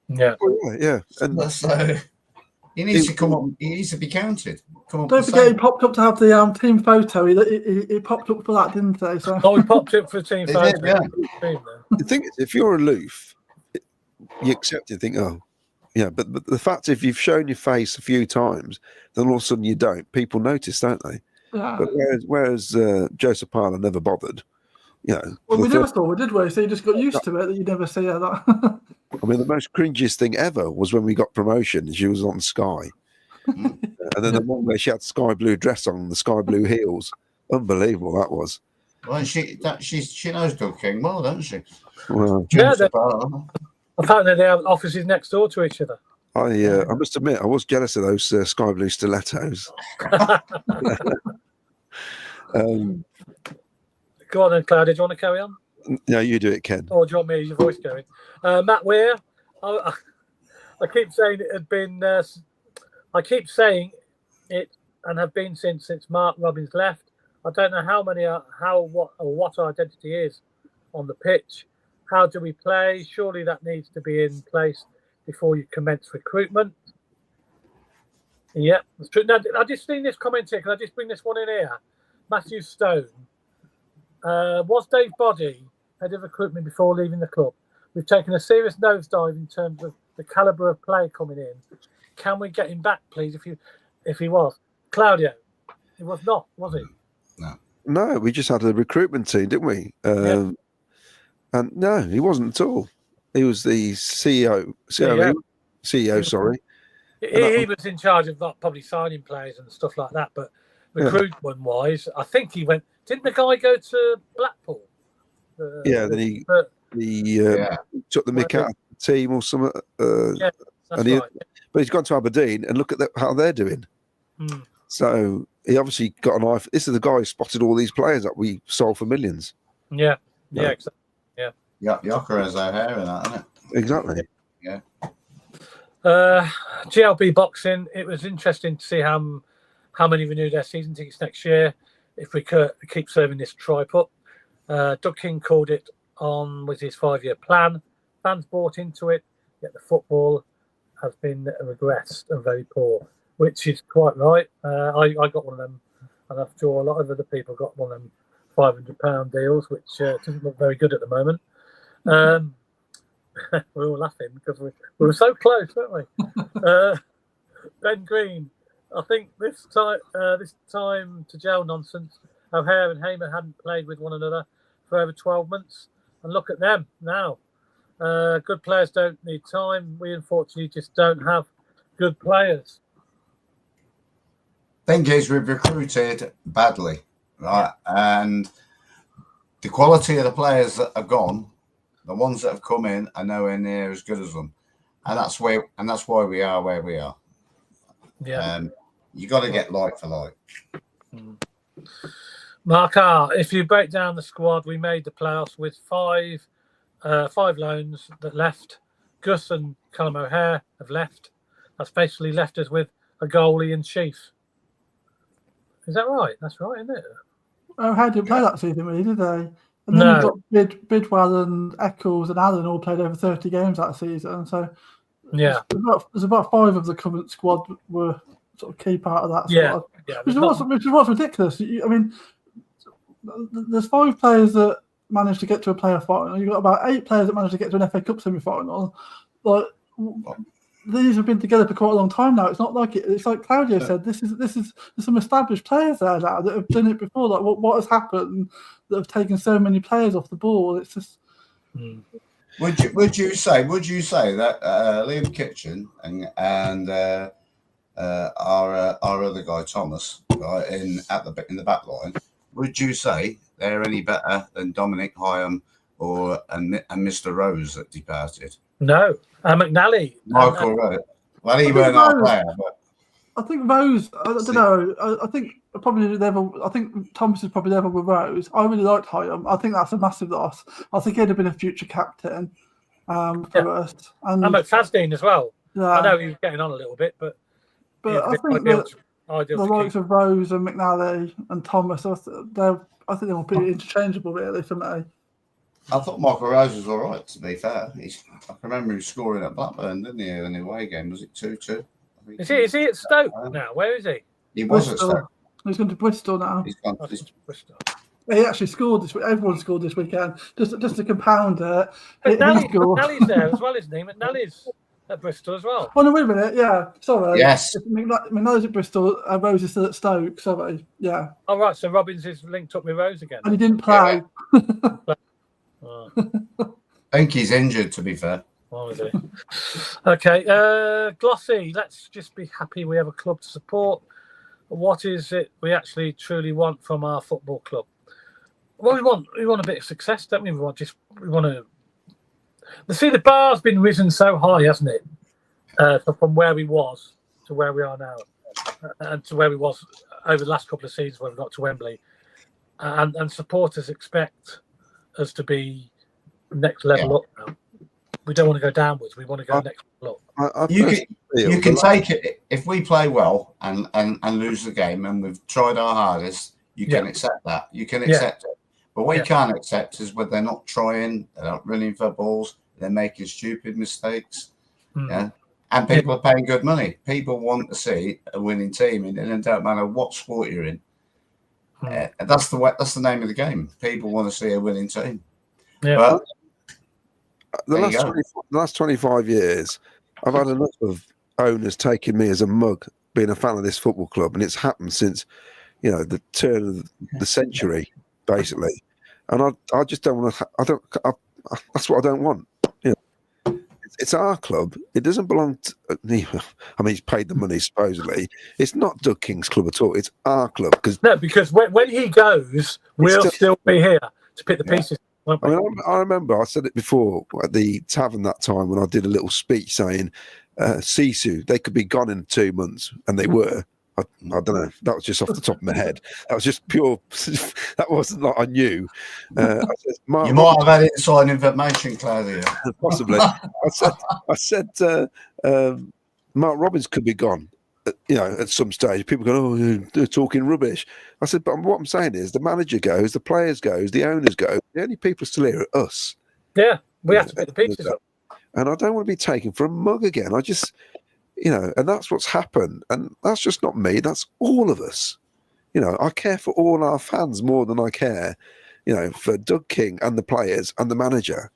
Yeah, yeah. And so He needs to come up. He needs to be counted. Don't forget, he popped up to have the team photo. He popped up for that, didn't he? So. Oh, he popped up for a team photo. The thing is, if you're aloof, you accept it. Think, oh, yeah. But the fact, if you've shown your face a few times, then all of a sudden you don't. People notice, don't they? Yeah. But whereas Joseph Parler never bothered. You know, well, we never saw it, did we? So you just got used to it that you never see her. That. I mean, the most cringiest thing ever was when we got promotion. She was on Sky, and then the one where she had sky blue dress on, the sky blue heels. Unbelievable that was. Well, she knows Doug King well, doesn't she? Well, yeah, apparently they have offices next door to each other. I must admit, I was jealous of those sky blue stilettos. Go on then, Claudia. Do you want to carry on? No, you do it, Ken. Or do you want me as your voice going? Matt Weir, I keep saying it had been. I keep saying it and have been since Mark Robbins left. I don't know what our identity is on the pitch. How do we play? Surely that needs to be in place before you commence recruitment. Yeah, that's true. Now, I just seen this comment here. Can I just bring this one in here? Matthew Stone. Was Dave Boddy head of recruitment before leaving the club? We've taken a serious nosedive in terms of the calibre of player coming in. Can we get him back, please, if he was? Claudio, he was not, was he? No, we just had a recruitment team, didn't we? And no, he wasn't at all. He was the CEO, sorry. He was in charge of probably signing players and stuff like that, but recruitment-wise, I think he went... Didn't the guy go to Blackpool? Then he took the mick out of the team or something. That's right. But he's gone to Aberdeen and look at how they're doing. So he obviously got an eye. This is the guy who spotted all these players that we sold for millions. Yeah, exactly. Yeah, Yocker has our hair in that, isn't it? Exactly. Yeah. GLB Boxing. It was interesting to see how many renew their season tickets next year. If we could keep serving this tripe up. Doug King called it on with his 5-year plan. Fans bought into it, yet the football has been regressed and very poor, which is quite right. I got one of them, and I'm sure a lot of other people got one of them £500 deals, which doesn't look very good at the moment. We're all laughing because we were so close, weren't we? Ben Green. I think this time to gel nonsense, O'Hare and Hamer hadn't played with one another for over 12 months. And look at them now. Good players don't need time. We unfortunately just don't have good players. Thing is, we've recruited badly, right? And the quality of the players that are gone, the ones that have come in, are nowhere near as good as them. And that's why we are where we are. Yeah. You got to get like for like. Mark R, if you break down the squad, we made the playoffs with five loans that left. Gus and Callum O'Hare have left. That's basically left us with a goalie and Chief. Is that right? That's right, isn't it? O'Hare didn't play that season, really, did they? And then you've got Bidwell and Eccles and Allen all played over 30 games that season. So there's about 5 of the current squad were sort of key part of that squad. Which is what's ridiculous. I mean, there's 5 players that managed to get to a playoff final. You've got about 8 players that managed to get to an FA Cup semi-final. Like, these have been together for quite a long time now. It's not like it's like Claudio said. There's some established players there now that have done it before. Like what has happened that have taken so many players off the ball? It's just. Would you say that Liam Kitchen and our other guy Thomas, right, in the back line, would you say they're any better than Dominic Hyam and Mr. Rose that departed? No, McNally. Michael Rose. Well, he weren't our player, but I think Rose. I don't know. I think probably level. I think Thomas is probably level with Rose. I really liked Hyam. I think that's a massive loss. I think he'd have been a future captain for us. And McFadden as well. Yeah. I know he was getting on a little bit, but I think the likes of Rose and McNally and Thomas, I think they will be interchangeable really for me. I thought Michael Rose was all right, to be fair. I can remember him scoring at Blackburn, didn't he, in the away game? Was it 2-2? I Is he at Stoke now? Where is he? He was at Bristol. Stoke. He's gone to Bristol now. He's gone. Oh, Bristol. He actually scored this week. Everyone scored this weekend. Just to compound it. McNally's there as well, isn't he? McNally's at Bristol as well. Oh no, wait a minute. Yeah, sorry. Yes. McNally's at Bristol. Rose is still at Stoke. Sorry. Yeah. Oh right, so Robbins is linked up with Rose again. And he didn't play. Oh. I think he's injured, to be fair. Oh, is he? Okay, Glossy. Let's just be happy we have a club to support. What is it we actually truly want from our football club? Well, we want a bit of success, don't we? We want to. See, the bar's been risen so high, hasn't it? From where we was to where we are now, and to where we was over the last couple of seasons when we got to Wembley, and supporters expect us to be next level up now. We don't want to go downwards. We want to go next level up. You can take it if we play well and lose the game, and we've tried our hardest. You can accept that. You can accept it. But what you can't accept is when they're not trying, they're not running for balls, they're making stupid mistakes. Yeah. And people are paying good money. People want to see a winning team, and it don't matter what sport you're in. That's the name of the game. People want to see a winning team. Yeah. But the last 25 years, I've had enough of owners taking me as a mug, being a fan of this football club, and it's happened since, the turn of the century, basically. And I just don't want to. That's what I don't want. It's our club. It doesn't belong to. I mean, he's paid the money supposedly. It's not Doug King's club at all. It's our club because when he goes, we'll still be here to pick the pieces. I mean, I remember I said it before at the tavern that time when I did a little speech saying, Sisu, they could be gone in 2 months, and they were. I don't know. That was just off the top of my head. That was just pure. That wasn't like I knew. I said, you might have had inside information, Claudia. Possibly. I said, Mark Robbins could be gone. At some stage, people go, "Oh, they're talking rubbish." I said, "But what I'm saying is, the manager goes, the players goes, the owners go. The only people still here are us." Yeah, we have to pick the pieces up. And I don't want to be taken for a mug again. I just, and that's what's happened. And that's just not me. That's all of us. I care for all our fans more than I care, for Doug King and the players and the manager,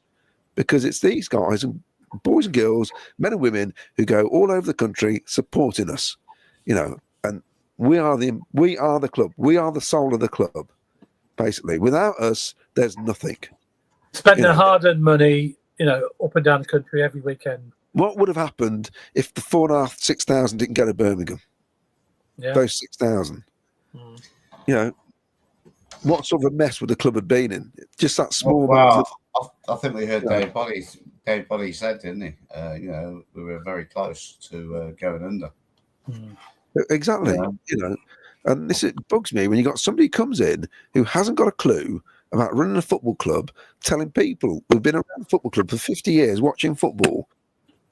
because it's these guys and boys and girls, men and women who go all over the country supporting us, and we are the club. We are the soul of the club, basically. Without us, there's nothing. Spending hard-earned money, up and down the country every weekend. What would have happened if the 4,500, 6,000 didn't go to Birmingham? Yeah. Those 6,000. What sort of a mess would the club have been in? Just that small. I think we heard Dave Boddy said, didn't he? We were very close to going under. Exactly. And it bugs me when you got somebody who comes in who hasn't got a clue about running a football club, telling people who've been around the football club for 50 years watching football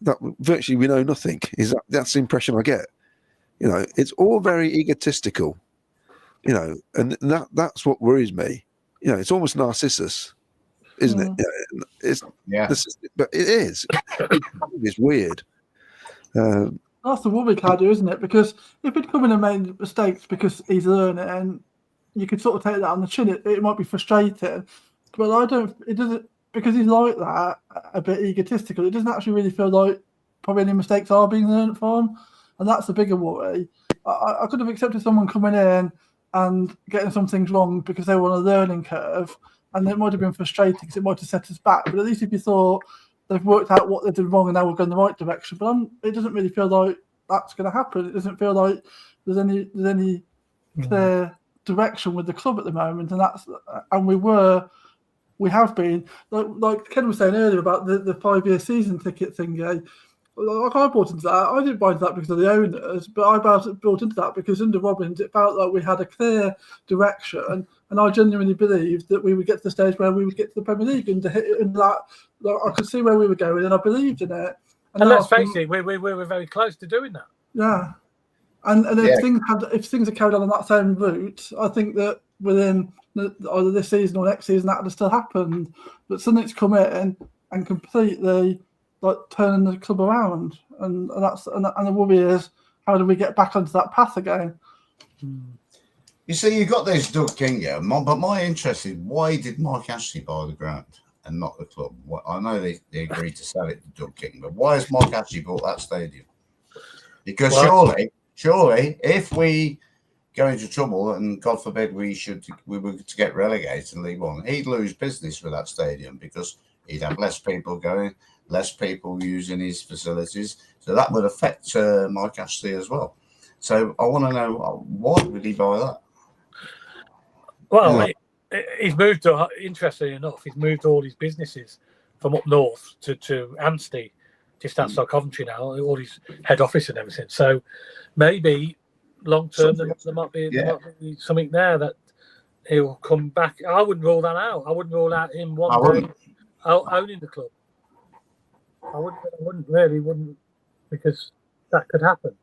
that virtually we know nothing. That's the impression I get. It's all very egotistical. And that's what worries me. It's almost Narcissus, isn't it? But it is. It's weird. That's the worry, Claudia, isn't it? Because if he'd come in and made mistakes because he's learning, and you could sort of take that on the chin, it might be frustrating. But it doesn't, because he's like that, a bit egotistical. It doesn't actually really feel like probably any mistakes are being learned from, and that's the bigger worry. I could have accepted someone coming in and getting some things wrong because they were on a learning curve, and it might have been frustrating because it might have set us back. But at least if you thought they've worked out what they did wrong and now we're going the right direction, but it doesn't really feel like that's going to happen. It doesn't feel like there's any clear direction with the club at the moment, and we have been like Ken was saying earlier about the 5-year season ticket thing. Like I bought into that. I didn't buy into that because of the owners, but I bought into that because under Robbins it felt like we had a clear direction, and I genuinely believed that we would get to the stage where we would get to the Premier League and to hit it in that. Like, I could see where we were going, and I believed in it. And let's face it, we were very close to doing that. Yeah, and if things had carried on that same route, I think that within either this season or next season that would have still happened. But something's come in and completely turning the club around, and the worry is how do we get back onto that path again? You see, you got this Doug King here, but my interest is, why did Mike Ashley buy the ground and not the club? I know they agreed to sell it to Doug King, but why has Mike Ashley bought that stadium? Because surely, if we go into trouble and God forbid we were to get relegated and League One, he'd lose business with that stadium because he'd have less people going, less people using his facilities. So that would affect Mike Ashley as well. So I want to know, why would he buy that? Well, he's moved, interestingly enough, he's moved all his businesses from up north to Anstey, just outside Coventry now, all his head office and everything. So maybe long term there might be something there that he'll come back. I wouldn't rule that out. I wouldn't rule out him one day owning the club. I wouldn't, because that could happen.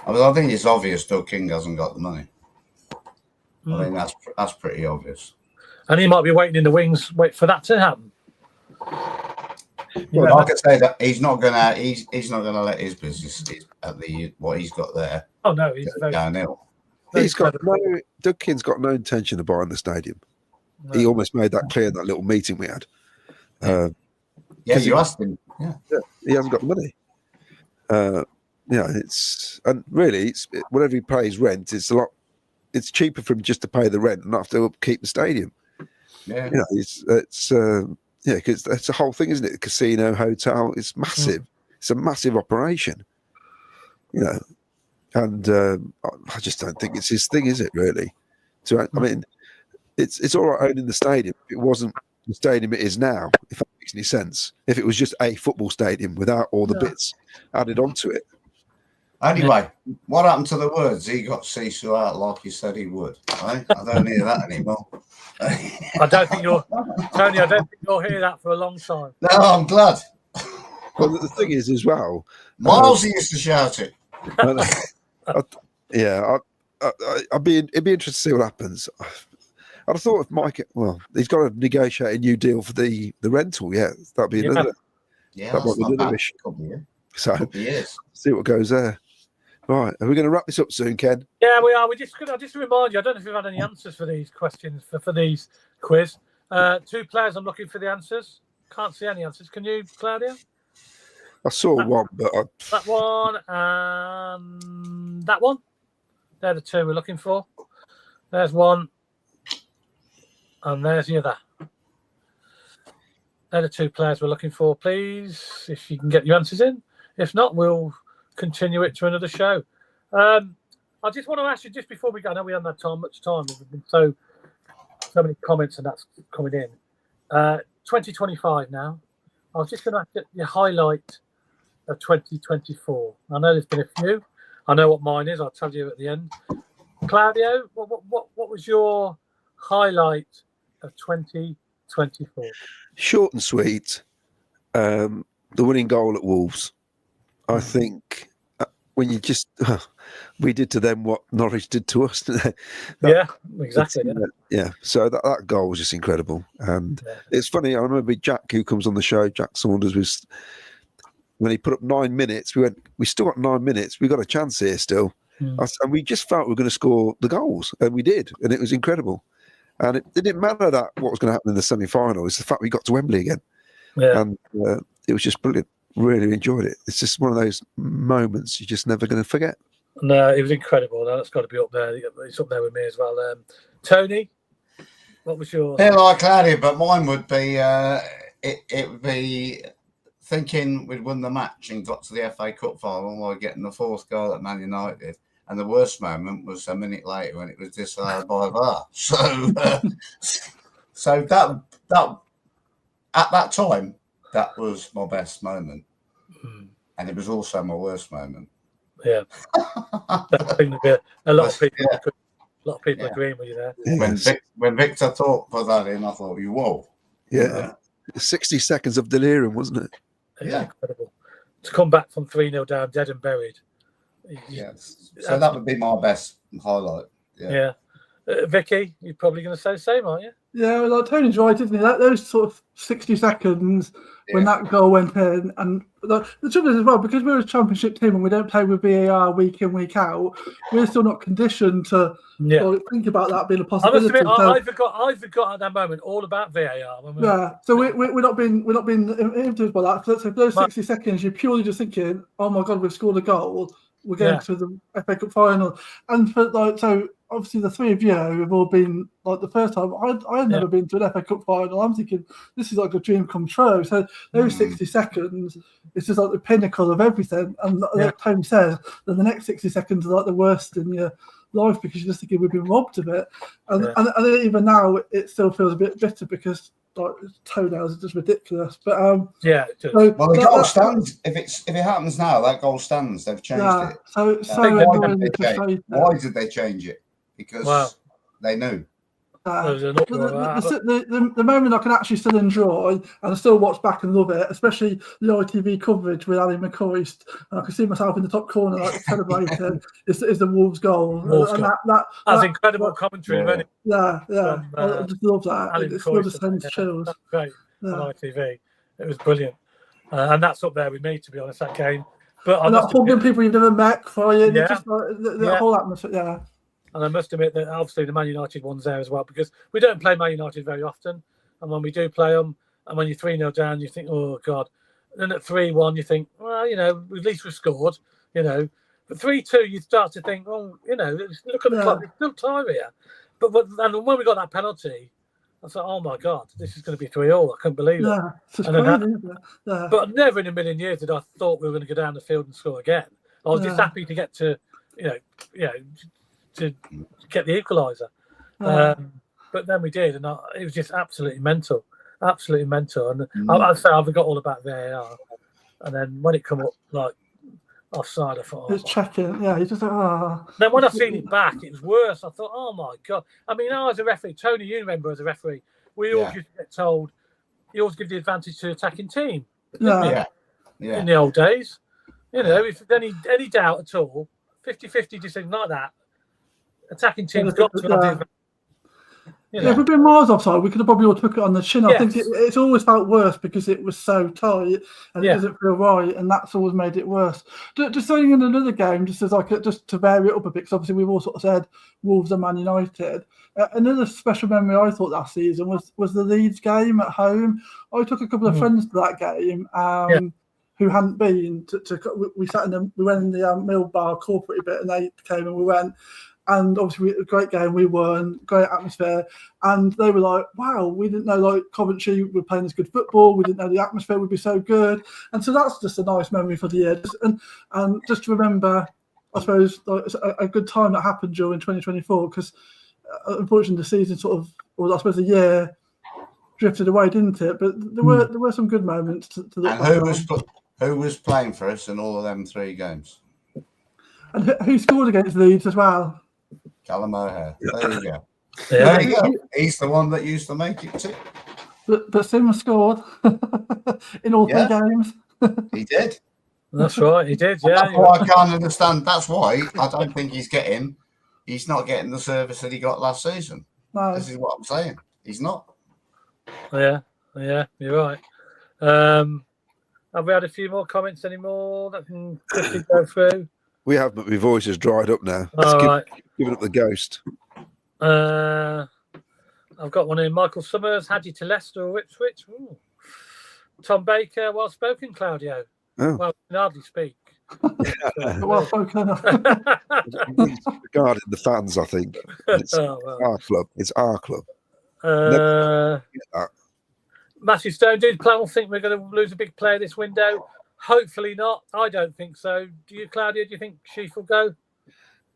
I think it's obvious Doug King hasn't got the money. I think that's pretty obvious. And he might be waiting in the wings, wait for that to happen. Well, I could say that he's not gonna let his business at what he's got there. Oh no, he's downhill. Doug King's got no intention of buying the stadium. No. He almost made that clear in that little meeting we had. You asked him. Yeah, he hasn't got the money. It's whatever he pays rent, it's cheaper for him just to pay the rent and not have to upkeep the stadium. Yeah, because that's the whole thing, isn't it? The casino, hotel, it's massive. It's a massive operation, and I just don't think it's his thing, is it? Really? I mean, it's all right owning the stadium. If it wasn't the stadium it is now, if that makes any sense. If it was just a football stadium without all the bits added onto it. Anyway, what happened to the words? He got Sisu out like he said he would. Right? I don't hear that anymore. I don't think Tony. I don't think you'll hear that for a long time. No, I'm glad. Well, the thing is, as well, Miles used to shout it. it'd be interesting to see what happens. I'd have thought if Mike, he's got to negotiate a new deal for the rental. Yeah, that'd be another. Yeah, that might be another issue. So see what goes there. Right, are we going to wrap this up soon, Ken? Yeah, we are. I just remind you, I don't know if you've had any answers for these questions, for these quiz. 2 players, I'm looking for the answers. Can't see any answers. Can you, Claudia? I saw one, but that one and that one. They're the 2 we're looking for. There's one, and there's the other. They're the 2 players we're looking for, please. If you can get your answers in. If not, we'll continue it to another show. I just want to ask you, just before we go, I know we haven't had much time. There's been so many comments and that's coming in. 2025 now. I was just going to ask you highlight of 2024. I know there's been a few. I know what mine is. I'll tell you at the end. Claudio, what was your highlight of 2024? Short and sweet. The winning goal at Wolves. I think when you just we did to them what Norwich did to us. Exactly. Yeah. So that goal was just incredible, and it's funny. I remember Jack, who comes on the show, Jack Saunders, was when he put up 9 minutes. We still got 9 minutes. We got a chance here still, and we just felt we were going to score the goals, and we did, and it was incredible. And it didn't matter that what was going to happen in the semi-final. It's the fact we got to Wembley again, and it was just brilliant. Really enjoyed it. It's just one of those moments you're just never going to forget. No, it was incredible. That's got to be up there. It's up there with me as well. Tony, what was yours? Yeah, like Claudia, but mine would be it would be thinking we'd won the match and got to the FA Cup final while getting the 4th goal at Man United. And the worst moment was a minute later when it was disallowed by VAR. So that at that time, that was my best moment. And it was also my worst moment. Yeah. I think a lot of people agreeing with you there. When Victor put that in, I thought, whoa. Yeah. 60 seconds of delirium, wasn't it? Yeah. Incredible. To come back from 3-0 down, dead and buried. Yes. So that would be my best highlight. Yeah. Vicky, you're probably going to say the same, aren't you? Yeah, like Tony's right, isn't he? Those sort of 60 seconds when that goal went in, and the trouble is as well, because we're a championship team and we don't play with VAR week in, week out, we're still not conditioned to think about that being a possibility. I must admit, I forgot at that moment all about VAR. So we're not being influenced by that. So for those 60 seconds, you're purely just thinking, "Oh my God, we've scored a goal. We're going to the FA Cup final." And for so obviously the three of you have all been like the first time. I had never been to an FA Cup final. I'm thinking this is like a dream come true. So those 60 seconds, it's just like the pinnacle of everything. And like Tony says, then the next 60 seconds are like the worst in your life because you're just thinking we've been robbed of it. And even now it still feels a bit bitter because like toenails are just ridiculous. But well, the goal stands. If it happens now, that goal stands. They've changed it. Why did they change it? Because they knew. The moment I can actually still enjoy and I still watch back and love it, especially the ITV coverage with Ali McCoist, and I can see myself in the top corner like celebrating, is the Wolves goal. That's incredible commentary, isn't it? I just love that. It still just sends chills. That's great on ITV. It was brilliant. And that's up there with me, to be honest, that game. But I'm not hugging people you've never met, crying, just like the whole atmosphere, And I must admit that obviously the Man United one's there as well because we don't play Man United very often. And when we do play them, and when you're 3-0 down, you think, oh, God. And then at 3-1, you think, well, at least we've scored, But 3-2, you start to think, well, look at the clock, it's still time here. But when we got that penalty, I thought, oh, my God, this is going to be 3-3. I couldn't believe it. But never in a million years did I thought we were going to go down the field and score again. I was just happy to get to, to get the equaliser. But then we did, and it was just absolutely mental. And I'd say I forgot all about VAR. And then when it come up like offside, I thought, it's checking. Yeah, he's just like, Then when I seen it back, it was worse. I thought, oh my God. I mean, I as a referee, Tony, you remember as a referee, we always used to get told you always give the advantage to the attacking team. In the old days. If there's any doubt at all, 50-50 decision like that, attacking team's got to have the if we'd been miles offside, we could have probably all took it on the chin. I think it's always felt worse because it was so tight and it doesn't feel right, and that's always made it worse. Just saying in another game, just to vary it up a bit, because obviously we've all sort of said Wolves and Man United. Another special memory I thought last season was the Leeds game at home. I took a couple of friends to that game. Who hadn't been we sat in we went in the Mill Bar corporate bit, and they came and we went. And obviously, a great game, we won, great atmosphere. And they were like, wow, we didn't know like Coventry were playing this good football. We didn't know the atmosphere would be so good. And so that's just a nice memory for the year. And just to remember, I suppose, like, a good time that happened during 2024, because unfortunately the season or I suppose the year drifted away, didn't it? But there were some good moments to look back. And who was playing for us in all of them 3 games? And who scored against Leeds as well? Callum O'Hare. There you go. There you go. He's the one that used to make it too. But Sims scored in all 3 games. He did. That's right, he did. That's why I can't understand. That's why I don't think he's not getting the service that he got last season. No. This is what I'm saying. He's not. Yeah, you're right. Have we had a few more comments anymore that can quickly go through? We have, but my voice has dried up now. Giving up the ghost. I've got one in. Michael Summers, had you to Leicester or Ipswich? Ooh. Tom Baker, well spoken, Claudio. Oh. Well, you can hardly speak. Well spoken. Regarding the fans, I think. It's our club. It's our club. Matthew Stone, do people think we're going to lose a big player this window? Hopefully not. I don't think so. Do you, Claudia? Do you think Sheaf will go?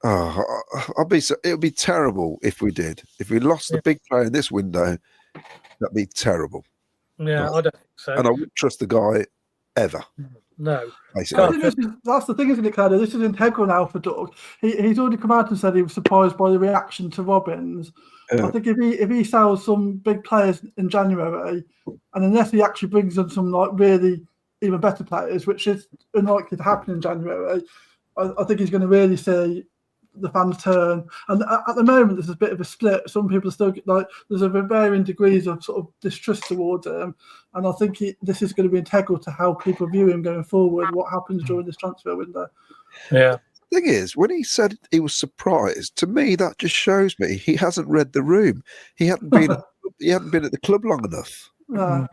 It would be terrible if we did. If we lost the big player in this window, that'd be terrible. Yeah, I don't think so. And I wouldn't trust the guy ever. No. Basically. That's the thing, isn't it, Claudia? This is integral now for Doug. He's already come out and said he was surprised by the reaction to Robbins. I think if he sells some big players in January, and unless he actually brings in some like really even better players, which is unlikely to happen in January, I think he's going to really see the fans turn. And at the moment, there's a bit of a split. Some people are still like, there's a varying degrees of sort of distrust towards him. And I think this is going to be integral to how people view him going forward, what happens during this transfer window. Yeah. Thing is, when he said he was surprised, to me that just shows me he hasn't read the room. He hadn't been at the club long enough. Yeah.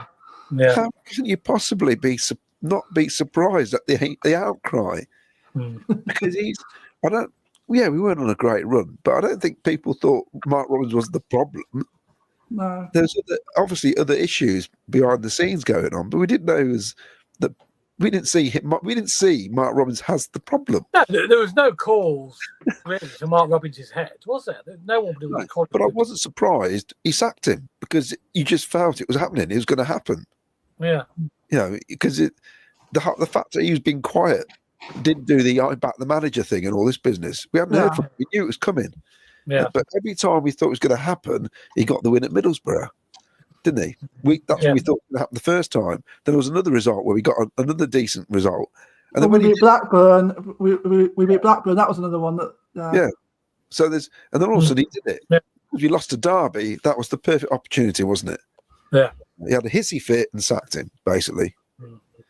How can you possibly not be surprised at the outcry? Because we weren't on a great run, but I don't think people thought Mark Robins was the problem. No. There's obviously other issues behind the scenes going on, but we didn't know that. We didn't see Mark Robins has the problem. No, there was no calls really to Mark Robins' head, was there? No one was calling. But I wasn't surprised he sacked him because you just felt it was happening. It was going to happen. Yeah. Because the fact that he was being quiet, didn't do the I back the manager thing and all this business. We hadn't heard from him. We knew it was coming. Yeah. But every time we thought it was going to happen, he got the win at Middlesbrough. Didn't he? That's what we thought would happen the first time. Then there was another result where we got another decent result, and then we beat Blackburn. We beat Blackburn. That was another one that. Yeah. So and then all of a sudden he did it. Yeah. We lost to Derby. That was the perfect opportunity, wasn't it? Yeah. He had a hissy fit and sacked him basically.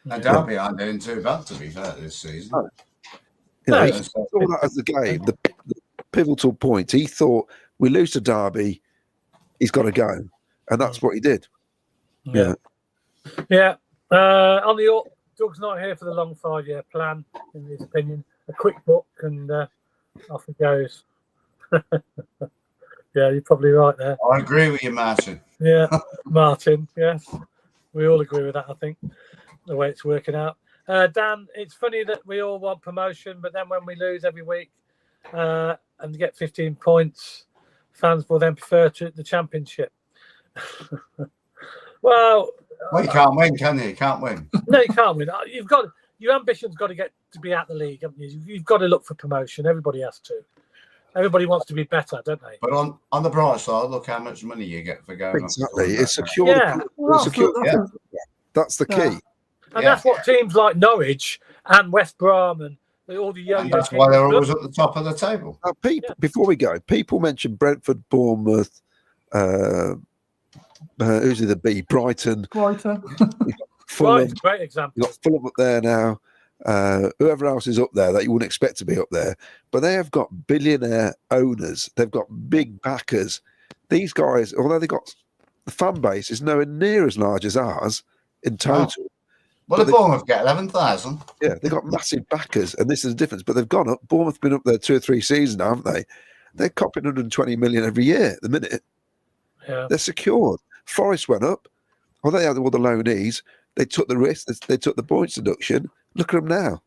And Derby aren't doing too bad, to be fair, this season. Oh. He saw that as the game, the pivotal point. He thought we lose to Derby, he's got to go. And that's what he did. Yeah. On the Doug's not here for the long 5-year plan, in his opinion. A quick book and off he goes. Yeah, you're probably right there. I agree with you, Martin. Yeah, Martin. Yes, we all agree with that. I think the way it's working out. Dan, it's funny that we all want promotion, but then when we lose every week and get 15 points, fans will then prefer to the Championship. Well, you can't win, can you? You can't win. No, you can't win. Your ambition's got to get to be out the league, haven't you? You've got to look for promotion. Everybody has to. Everybody wants to be better, don't they? But on the bright side, look how much money you get for going. Exactly, it's secure. Yeah. That's the key. And that's what teams like Norwich and West Brom and all the young. That's why they're always at the top of the table. Before we go, people mentioned Brentford, Bournemouth. Who's the B? Brighton. Fulham. Great example. You've got Fulham up there now. Whoever else is up there that you wouldn't expect to be up there, but they have got billionaire owners. They've got big backers. These guys, although they got the fan base is nowhere near as large as ours in total. Wow. Well, the Bournemouth get 11,000. Yeah, they've got massive backers, and this is the difference. But they've gone up. Bournemouth have been up there 2 or 3 seasons now, haven't they? They're copping 120 million every year at the minute. Yeah. They're secured. Forest went up. Well, they had all the loanees. They took the risk. They took the points deduction. Look at them now.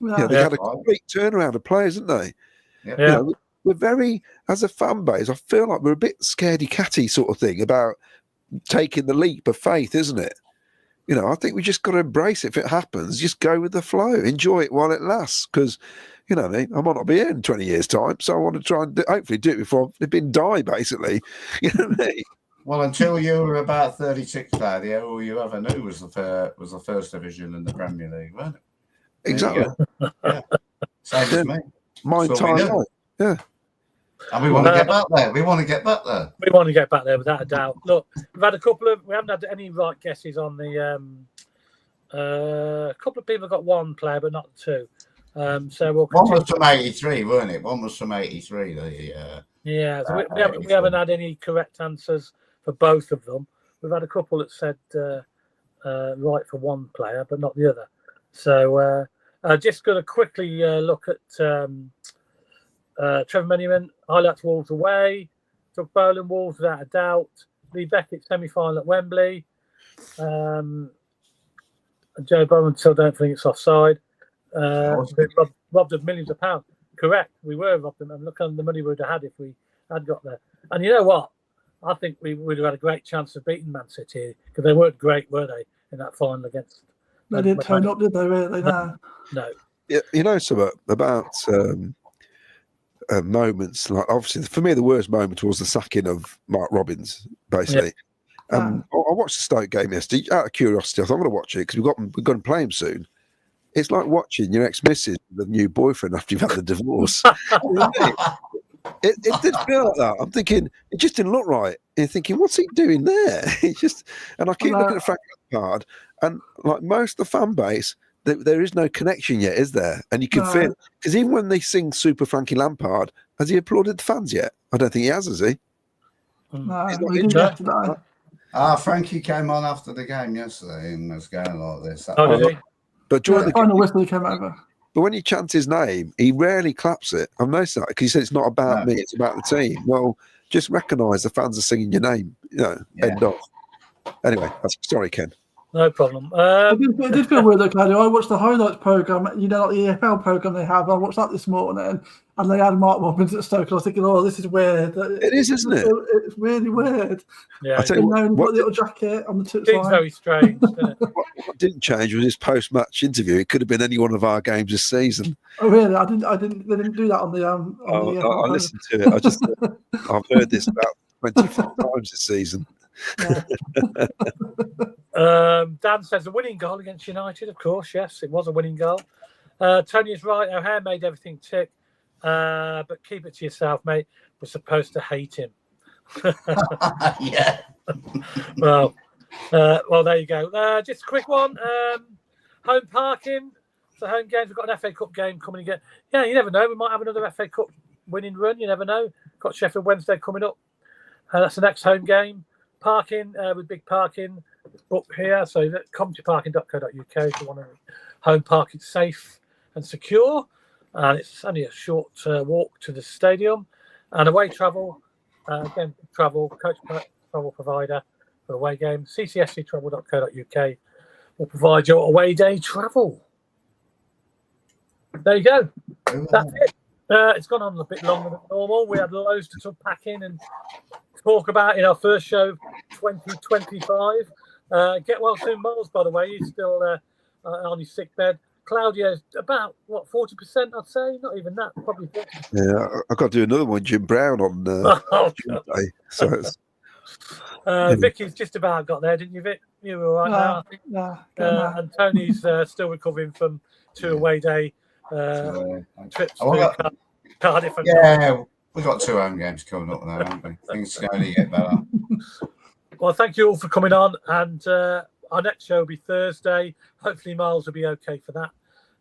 They had a complete turnaround of players, didn't they? Yeah. We're very, as a fan base, I feel like we're a bit scaredy-catty sort of thing about taking the leap of faith, isn't it? I think we just got to embrace it. If it happens, just go with the flow. Enjoy it while it lasts. Because, I might not be here in 20 years' time. So I want to try and hopefully do it before I've been die, basically. You know what I mean? Well, until you were about 36, Daddy, all you ever knew was the first division in the Premier League, wasn't it? Exactly. Yeah. Same as me. My entire life. Yeah. And we want to get back there. We want to get back there. We want to get back there without a doubt. Look, we haven't had any right guesses on the. A couple of people got one player, but not 2. So we'll. One was from 83, weren't it? One was from 83. Yeah, so we haven't had any correct answers for both of them. We've had a couple that said right for one player, but not the other. So just going to quickly look at Trevor Menniman, highlights Wolves away. Doug Boland, Wolves without a doubt. Lee Beckett, semi-final at Wembley. And Joe Bowman still don't think it's offside. Robbed of millions of pounds. Correct, we were robbed them. And look at the money we would have had if we had got there. And you know what? I think we would have had a great chance of beating Man City because they weren't great, were they, in that final against? They didn't turn up, did they? Really? No. Yeah, something about moments. Like obviously, for me, the worst moment was the sacking of Mark Robins. Basically, I watched the Stoke game yesterday out of curiosity. I thought I'm going to watch it because we're going to play him soon. It's like watching your ex-missus with a new boyfriend after you've had the divorce. It did feel like that. I'm thinking it just didn't look right. You're thinking, what's he doing there? And I keep looking at Frank Lampard, and like most of the fan base, there is no connection yet, is there? And you can feel, because even when they sing Super Frankie Lampard, has he applauded the fans yet? I don't think he has he? No, He's not Frankie came on after the game yesterday and was going like this. Did he? But during the final whistle, he came over. But when you chant his name, he rarely claps it. I've noticed that because he said it's not about me, it's about the team. Well, just recognise the fans are singing your name. End off. Anyway, sorry, Ken. No problem. It did feel weird, though, Claudio. I watched the highlights programme, like the EFL programme they have. I watched that this morning, and they had Mark Robbins at Stoke. I was thinking, this is weird. It is, isn't it? It's really weird. Yeah, I tell you what the little jacket on the tip side. It's very strange. What didn't change was his post-match interview. It could have been any one of our games this season. Oh, really? I didn't. They didn't do that on the. I listened to it. I've heard this about 25 times this season. Yeah. Dan says a winning goal against United. Of course, yes, it was a winning goal. Tony is right. O'Hare made everything tick, but keep it to yourself, mate. We're supposed to hate him. Yeah. Well, there you go. Just a quick one. Home parking. So home games. We've got an FA Cup game coming again. Yeah, you never know. We might have another FA Cup winning run. You never know. Got Sheffield Wednesday coming up. That's the next home game. Parking with big parking book here. So community.parking.co.uk if you want to home park. It's safe and secure. And it's only a short walk to the stadium. And away travel. Again, travel, coach travel provider for away game. ccsctravel.co.uk will provide your away day travel. There you go. That's it. It's gone on a bit longer than normal. We had loads to pack in and talk about in our first show, 2025. Get well soon, Miles, by the way. He's still on his sick bed. Claudio's about, 40%, I'd say? Not even that, probably 40%. Yeah, I've got to do another one, Jim Brown, on Tuesday. So it's... Vicky's just about got there, didn't you, Vic? You were all right now, I think. And Tony's still recovering from 2 away day trips to Cardiff. Yeah, we've got 2 home games coming up now, haven't we? Things can only get better. Well, thank you all for coming on, and our next show will be Thursday. Hopefully Miles will be okay for that.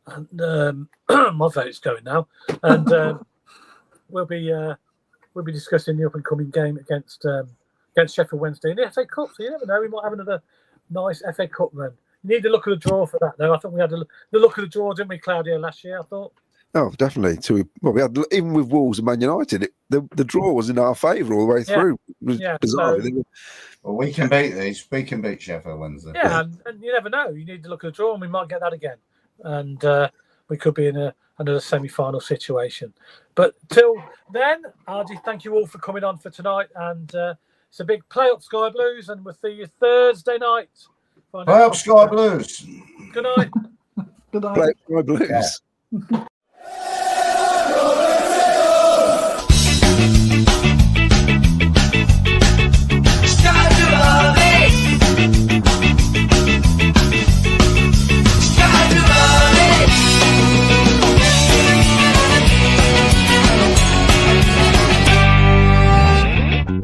And my vote's going now. And we'll be discussing the up-and-coming game against Sheffield Wednesday in the FA Cup. So you never know, we might have another nice FA Cup run. You need to look at the draw for that, though. I think we had the look at the draw, didn't we, Claudio, last year, I thought? Oh, definitely. We had, even with Wolves and Man United, the draw was in our favour all the way through. It was bizarre. So, well, we can beat these. We can beat Sheffield Wednesday. Yeah, and you never know. You need to look at the draw, and we might get that again. And we could be in another semi-final situation. But till then, I'll just thank you all for coming on for tonight. And it's a big play up Sky Blues, and we'll see you Thursday night. Play up Sky Blues. Good night. Good night. Play up Sky Blues. Yeah.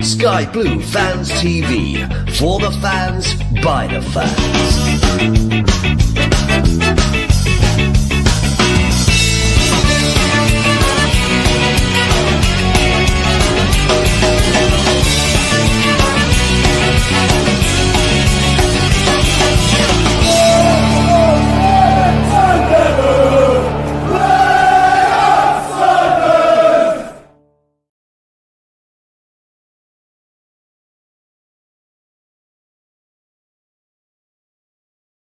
Sky Blue Fans TV, for the fans, by the fans.